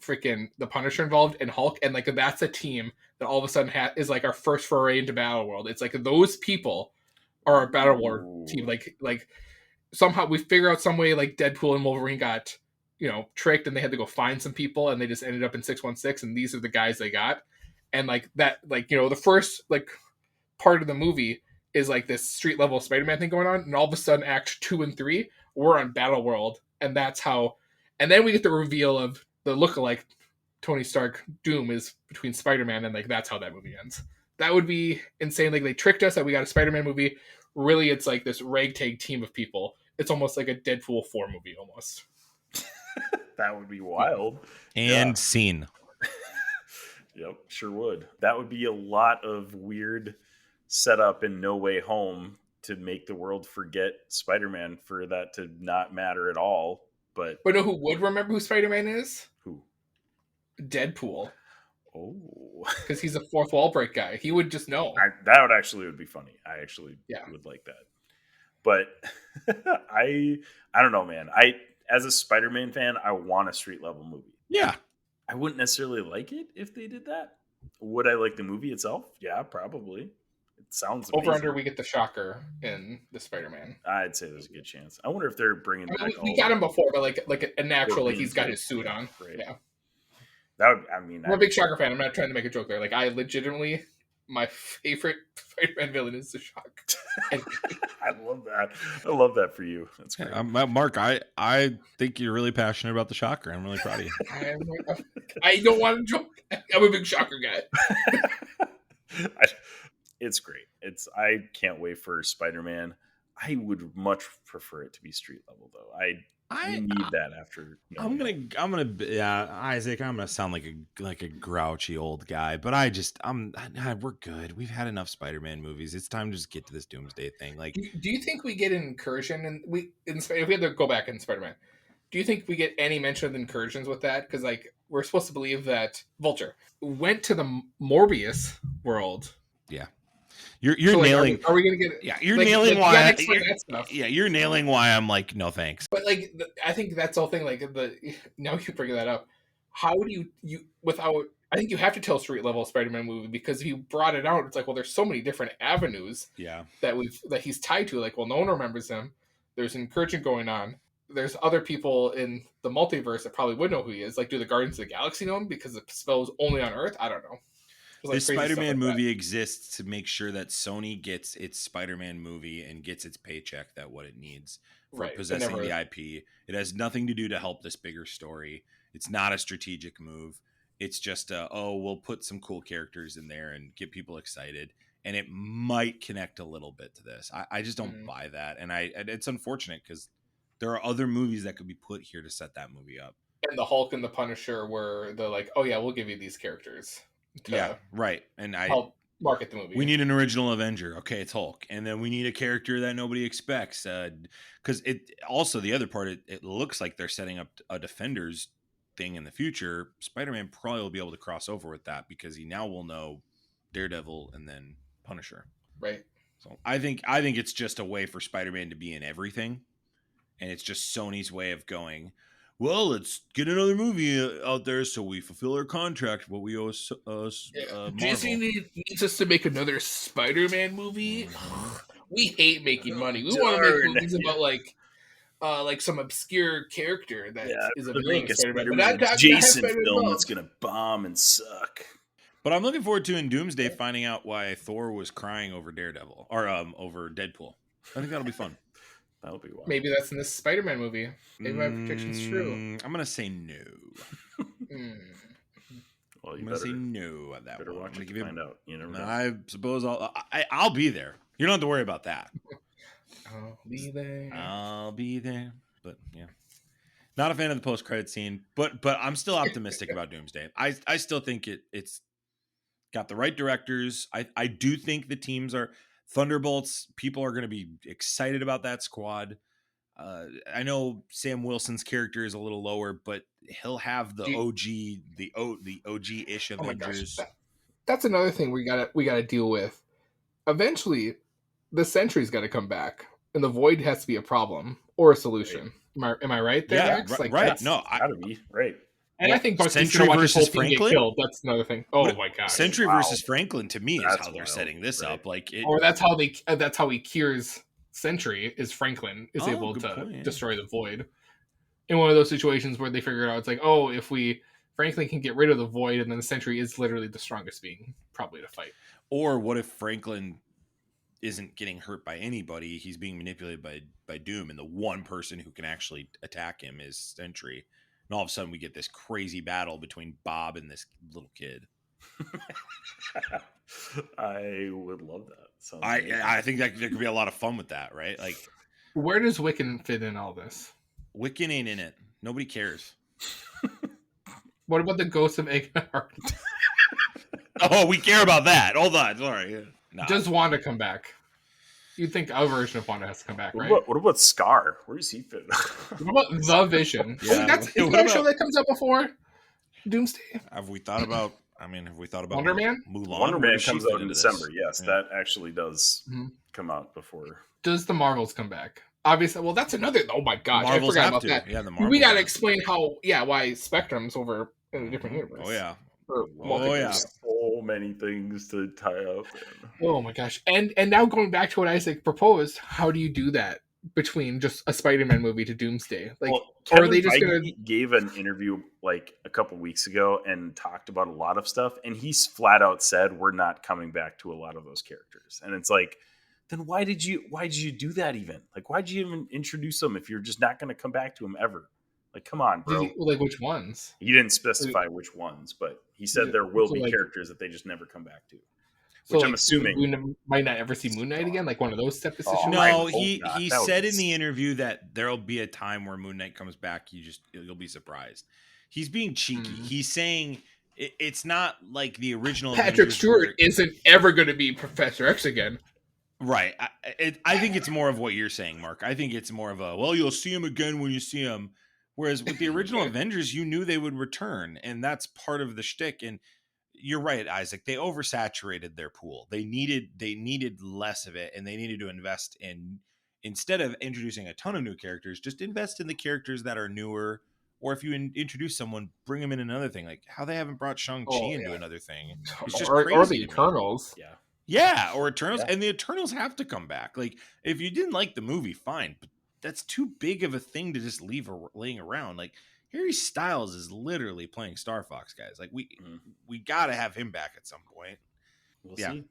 freaking the Punisher involved and Hulk, and that's a team that all of a sudden is our first foray into Battle World. It's those people are our Battle World team. Somehow we figure out some way Deadpool and Wolverine got tricked and they had to go find some people and they just ended up in 616 and these are the guys they got. And the first part of the movie is this street level Spider-Man thing going on, and all of a sudden Act 2 and 3 we're on Battle World, and that's how. And then we get the reveal of the lookalike Tony Stark Doom is between Spider-Man, and that's how that movie ends. That would be insane. They tricked us that we got a Spider-Man movie. Really, it's this ragtag team of people. It's almost like a Deadpool 4 movie, almost. That would be wild. And scene. Yep, sure would. That would be a lot of weird setup in No Way Home to make the world forget Spider-Man for that to not matter at all. But know who would remember who Spider-Man is? who? Deadpool. Oh, Because he's a fourth wall break guy. He would just know. that would be funny. I actually Yeah. would like that. But I don't know, man. As a Spider-Man fan, I want a street level movie. Yeah. I wouldn't necessarily like it if they did that. Would I like the movie itself? Yeah, probably. It sounds amazing. Over under, we get the Shocker in the Spider-Man. I'd say there's a good chance. I wonder if they're bringing I mean, back. we got him before, but like a natural, like European he's got suit. his suit on. Right. Yeah. That would. I mean, I'm a big Shocker fan. I'm not trying to make a joke there. Like, I legitimately, my favorite Spider-Man villain is the Shocker. And I love that. I love that for you. That's great. Mark, I think you're really passionate about the Shocker. I'm really proud of you. I don't want to joke. I'm a big Shocker guy. It's great. I can't wait for Spider-Man. I would much prefer it to be street level, though. I need that after. I'm gonna, yeah, Isaac. I'm gonna sound like a grouchy old guy, but we're good. We've had enough Spider-Man movies. It's time to just get to this Doomsday thing. Like, do you think we get an incursion? If we had to go back in Spider-Man, do you think we get any mention of incursions with that? Because like we're supposed to believe that Vulture went to the Morbius world. Yeah. You're so, like, nailing. Are we gonna get? Yeah, you're nailing why. That stuff. Yeah, you're nailing why I'm like, no thanks. But like, I think that's the whole thing. Like, now you bring that up. How do you without? I think you have to tell street level Spider-Man movie, because if you brought it out, it's like, well, there's so many different avenues. Yeah. That he's tied to. Like, well, no one remembers him. There's an incursion going on. There's other people in the multiverse that probably would know who he is. Like, do the Guardians of the Galaxy know him because the spell's only on Earth? I don't know. Like this Spider-Man movie exists to make sure that Sony gets its Spider-Man movie and gets its paycheck that what it needs for possessing the IP. It has nothing to do to help this bigger story. It's not a strategic move. It's just we'll put some cool characters in there and get people excited, and it might connect a little bit to this. I just don't buy that, and it's unfortunate because there are other movies that could be put here to set that movie up. And the Hulk and the Punisher were like, oh yeah, we'll give you these characters. Yeah, right. And help market the movie. We need an original Avenger. Okay, it's Hulk. And then we need a character that nobody expects. Because it also, the other part, it looks like they're setting up a Defenders thing in the future. Spider-Man probably will be able to cross over with that because he now will know Daredevil and then Punisher. Right. So I think it's just a way for Spider-Man to be in everything. And it's just Sony's way of going, well, let's get another movie out there so we fulfill our contract, what we owe Marvel. Disney needs us to make another Spider-Man movie. We hate making money. We want to make movies about like some obscure character that is a villain of Spider-Man. Jason film that's gonna bomb and suck. But I'm looking forward to in Doomsday finding out why Thor was crying over Daredevil or over Deadpool. I think that'll be fun. That'll be wild. Maybe that's in this Spider-Man movie. Maybe my prediction's true. I'm gonna say no. Well, I'm gonna say no at that one. Watch it to find out. You never know. I suppose I'll be there. You don't have to worry about that. I'll be there. I'll be there. But yeah, not a fan of the post-credit scene. But I'm still optimistic about Doomsday. I still think it's got the right directors. I do think the teams are. Thunderbolts, people are going to be excited about that squad. I know Sam Wilson's character is a little lower, but he'll have the OG-ish Avengers. That's another thing we gotta deal with. Eventually, the Sentry's got to come back, and the Void has to be a problem or a solution. Right. Am I right there? Yeah, Rex? right. No, gotta be right. And I think Sentry versus Franklin. That's another thing. Oh my god! Sentry versus Franklin to me is how they're setting this up. Or that's how he cures Sentry. Is Franklin is able to destroy the Void in one of those situations where they figure out it's like, oh, if Franklin can get rid of the Void, and then the Sentry is literally the strongest being probably to fight. Or what if Franklin isn't getting hurt by anybody? He's being manipulated by Doom, and the one person who can actually attack him is Sentry. And all of a sudden, we get this crazy battle between Bob and this little kid. I would love that. I think that there could be a lot of fun with that, right? Like, where does Wiccan fit in all this? Wiccan ain't in it. Nobody cares. What about the ghost of Eggheart? Oh, we care about that. Hold on. Sorry. Nah. Does Wanda come back? You'd think our version of Wanda has to come back, right? What about Scar? Where does he fit? What about the Vision? Yeah, Wait, that's what is that a show about- that comes out before Doomsday? Have we thought about? I mean, have we thought about Wonder Man? Mulan? Wonder Where Man does she comes fit out in into December. this? Yes, Yeah. that actually does Mhm. come out before. Does the Marvels come back? Obviously, well, that's another. Oh my gosh, I Marvels forgot have about to. that. Yeah, the We Marvels gotta have to. explain how, why Spectrum's over in a different universe. Oh yeah. Or Oh, yeah. multiverse. So many things to tie up in. Oh my gosh. And now going back to what Isaac proposed, how do you do that between just a Spider-Man movie to Doomsday? Like, Well, or are Kevin they just Feige gonna? gave an interview like a couple weeks ago and talked about a lot of stuff, and he's flat out said we're not coming back to a lot of those characters. And it's like, then why did you do that even? Like, why did you even introduce them if you're just not going to come back to them ever? Like, come on, bro. Like which ones? He didn't specify which ones, but he said there will So, be like- characters that they just never come back to. So, Which I'm like, assuming. we might not ever see Moon Knight again, like one of those type of Oh, situations. I No, hope he not. he That would said be in the interview that there'll be a time where Moon Knight comes back. You'll be surprised. He's being cheeky. Mm. He's saying it's not like the original Patrick Avengers Stewart where- isn't ever going to be Professor X again. Right. I think it's more of what you're saying, Mark. I think it's more of a, well, you'll see him again when you see him. Whereas with the original Avengers, you knew they would return, and that's part of the shtick. And you're right, Isaac. They oversaturated their pool. They needed less of it, and they needed to invest in, instead of introducing a ton of new characters, just invest in the characters that are newer. Or if you introduce someone, bring them in another thing. Like how they haven't brought Shang-Chi into another thing. It's just or crazy the to me. Eternals. Yeah. Yeah, or Eternals, Yeah. and the Eternals have to come back. Like, if you didn't like the movie, fine, but that's too big of a thing to just leave laying around. Like, Harry Styles is literally playing Star Fox, guys. Like, we got to have him back at some point. We'll Yeah. see.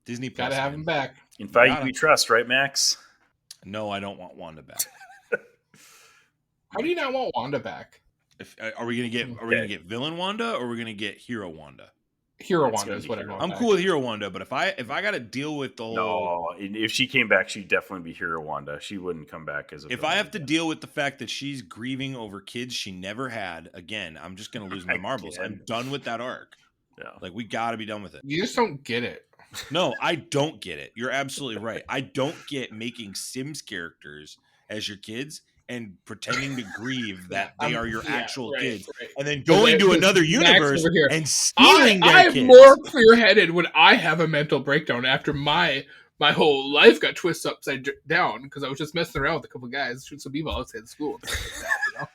Disney Plus, Gotta have man. him back. In Feige Gotta. we trust, right, Max? No, I don't want Wanda back. How do you not want Wanda back? Are we gonna get villain Wanda, or are we gonna get hero Wanda? Hero It's Wanda gonna is be what I Hero. want. I'm back. cool with hero Wanda, but if I got to deal with the whole, No, if she came back, she'd definitely be Hero Wanda. She wouldn't come back as a. if villain I have to again. deal with the fact that she's grieving over kids she never had, again, I'm just gonna lose my marbles. I'm Again. done with that arc. Yeah. Like, we got to be done with it. You just don't get it. No, I don't get it. You're absolutely right. I don't get making Sims characters as your kids and pretending to grieve that they are your actual kids, and then going to another Max universe over here. and stealing their I'm kids. more clear-headed when I have a mental breakdown after my whole life got twisted upside down because I was just messing around with a couple guys shooting some evil outside school. And stuff like that, you know?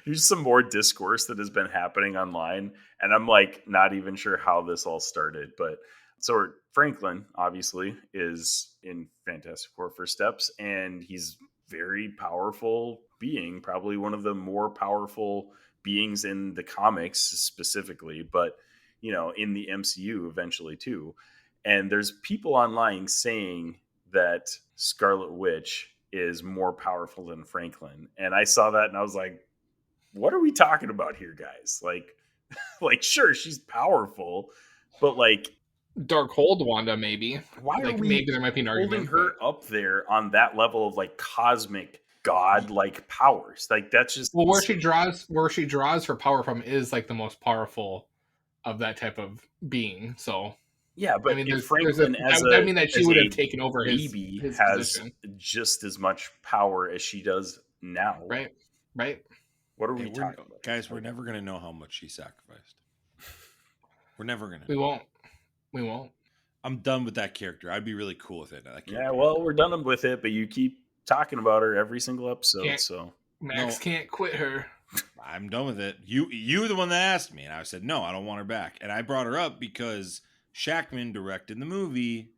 Here's some more discourse that has been happening online, and I'm like not even sure how this all started. But so Franklin obviously is in Fantastic Four First Steps, and he's very powerful being, probably one of the more powerful beings in the comics specifically, but in the MCU eventually too. And there's people online saying that Scarlet Witch is more powerful than Franklin, and I saw that and I was like, what are we talking about here, guys? Like sure, she's powerful, but like, Darkhold Wanda, maybe. why are Like, we maybe there might be an holding argument. her up there on that level of like cosmic god-like powers? Like, that's just Well, where she draws her power from is like the most powerful of that type of being. So yeah, but I mean, if Franklin I mean that she as would a have taken over his baby his has position, just as much power as she does now, right? What are Hey, we talking about, guys? We're never gonna know how much she sacrificed. We're never gonna. We won't. I'm done with that character. I'd be really cool with it. Yeah, well, we're done with it, but you keep talking about her every single episode, Can't- so Max can't quit her. I'm done with it. You were the one that asked me, and I said no, I don't want her back. And I brought her up because Shackman directed the movie,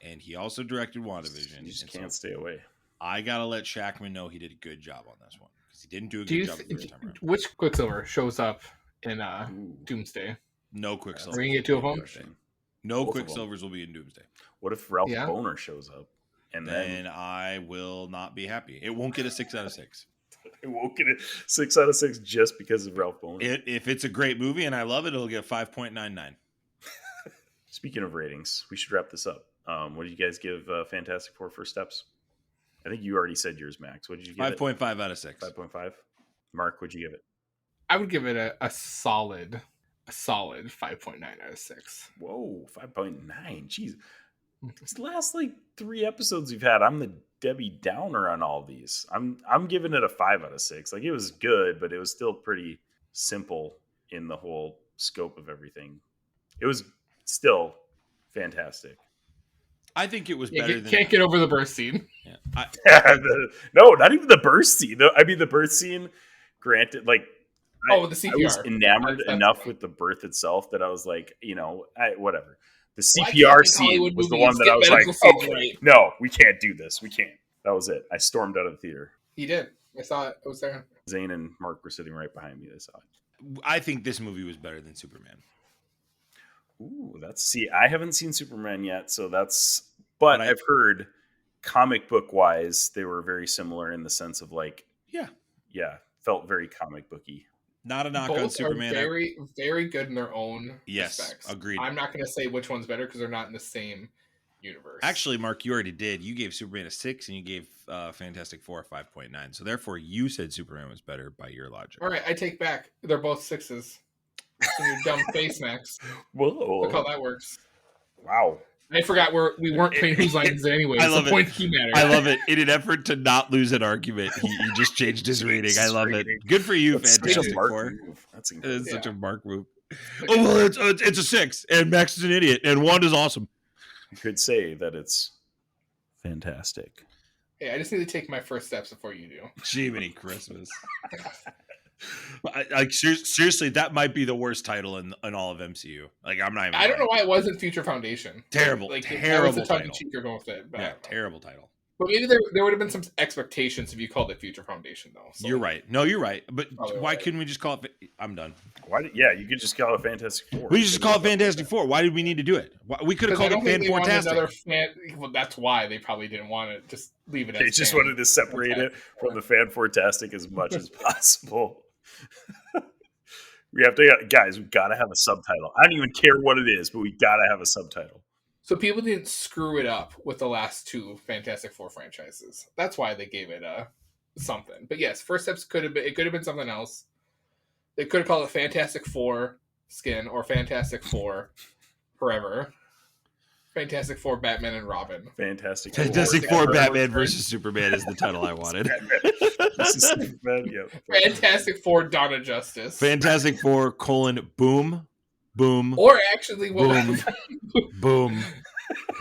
and he also directed WandaVision. you just and can't so stay away. I gotta let Shackman know he did a good job on this one because he didn't do a Do good you job the first time around. which Quicksilver shows up in Ooh. Doomsday? No Quicksilver. Are we gonna get two of them? Question. No Both of them. Quicksilvers will be in Doomsday. What if Ralph Yeah. Boner shows up and Then then I will not be happy. It won't get a 6 out of 6. it won't get a 6 out of 6 just because of Ralph Boner? If it's a great movie and I love it, it'll get 5.99. Speaking of ratings, we should wrap this up. What did you guys give Fantastic Four First Steps? I think you already said yours, Max. What did you give 5.5 out of 6. 5.5. Mark, what'd you give it? I would give it a solid 5.9 out of 6. Whoa, 5.9. Jeez. These last like 3 episodes we've had, I'm the Debbie Downer on all these. I'm giving it a 5 out of 6. Like, it was good, but it was still pretty simple in the whole scope of everything. It was still fantastic. I think it was Yeah, better than. can't get over the birth scene. Yeah, No, not even the birth scene. I mean, the birth scene, granted, like, Oh, the CPR. I was enamored That's enough fine. with the birth itself that I was like, whatever. The Why CPR can't scene Hollywood was the movies one that get I was medical like, scenes okay, right? no, we can't do this. We can't. That was it. I stormed out of the theater. He did. I saw it. I was there. Zane and Mark were sitting right behind me. They saw it. I think this movie was better than Superman. Ooh, I haven't seen Superman yet, so but But I've heard comic book wise, they were very similar in the sense of like, Yeah, felt very comic booky. not a knock on Both Superman. are very, very good in their own Yes, respects. agreed. I'm not going to say which one's better because they're not in the same universe. Actually, Mark, you already did. You gave Superman a 6, and you gave Fantastic Four a 5.9. So therefore, you said Superman was better by your logic. all right, I take back. They're both 6s. In your dumb face, Max. Whoa! Look how that works. Wow. I forgot we weren't playing Whose Line Is It Anyway. I It's love the it. point he mattered. I love it. In an effort to not lose an argument, he just changed his rating. I love it. Good for you, That's such Fantastic a Mark Four. move. That's It incredible. is such Yeah. a Mark move. Oh, well, it's a 6, and Max is an idiot, and Wanda's awesome. You could say that it's fantastic. Hey, I just need to take my first steps before you do. Jiminy Christmas. Seriously, that might be the worst title in all of MCU. Like, I'm not even. I don't know lying. why it wasn't Future Foundation. Terrible, That was terrible the tongue in title. cheek you're going with it. But, I Yeah, don't know. terrible title. But maybe there would have been some expectations if you called it Future Foundation, though. So. You're right. No, you're right. But Probably why right. couldn't we just call it? I'm done. You could just call it Fantastic Four. We just call it Fantastic Four. Why did we need to do it? We could have Because I called don't it think they wanted Fan-Fortastic. another fan. Well, that's why they probably didn't want to just leave it as They just fan. wanted to separate it from the Fan-Fortastic as much as possible. We have to, guys, we got to have a subtitle. I don't even care what it is, but we got to have a subtitle. So people didn't screw it up with the last 2 Fantastic Four franchises. That's why they gave it something. But yes, First Steps could have been something else. They could have called it Fantastic Four Skin or Fantastic Four Forever. Fantastic Four Batman and Robin. Fantastic Four Batman versus Superman is the title I wanted. This is Superman, yeah. Fantastic Four Dawn of Justice. Fantastic Four : boom, boom, Or actually, boom, boom,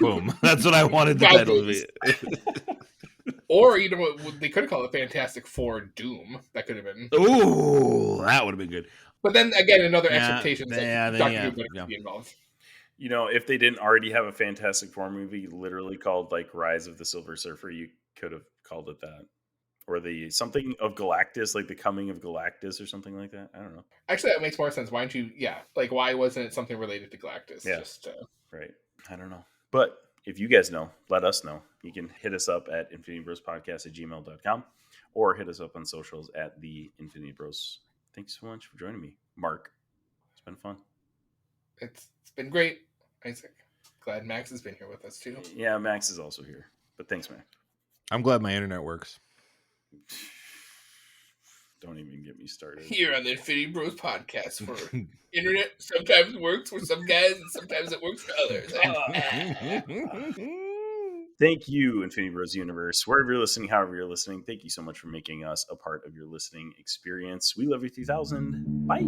boom. That's what I wanted the title to be. Or you know what? They could have called it Fantastic Four Doom. That could have been. Ooh, that would have been good. But then again, another Yeah, expectation yeah, that then, Doctor yeah, Doom would yeah. be involved. You know, if they didn't already have a Fantastic Four movie literally called like Rise of the Silver Surfer, you could have called it that. Or the something of Galactus, like the coming of Galactus or something like that. I don't know. Actually, that makes more sense. Why don't you? Yeah, like why wasn't it something related to Galactus? Yeah. Just Right. I don't know. But if you guys know, let us know. You can hit us up at infinitybrospodcast@gmail.com or hit us up on socials at the Infinity Bros. Thanks so much for joining me, Mark. It's been fun. it's been great, Isaac. Glad Max has been here with us too. Yeah, Max is also here. But thanks, Max. I'm glad my internet works. Don't even get me started. Here on the Infinity Bros podcast, where internet sometimes works for some guys and sometimes it works for others. Thank you, Infinity Bros Universe. Wherever you're listening, however you're listening, thank you so much for making us a part of your listening experience. We love you 3000. Bye.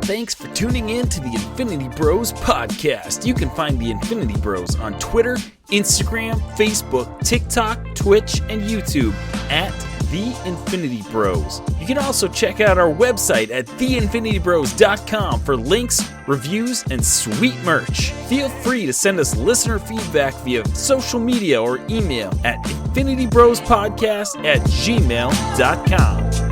Thanks for tuning in to the Infinity Bros podcast. You can find the Infinity Bros on Twitter, Instagram, Facebook, TikTok, Twitch, and YouTube at The Infinity Bros. You can also check out our website at theinfinitybros.com for links, reviews, and sweet merch. Feel free to send us listener feedback via social media or email at infinitybrospodcast@gmail.com.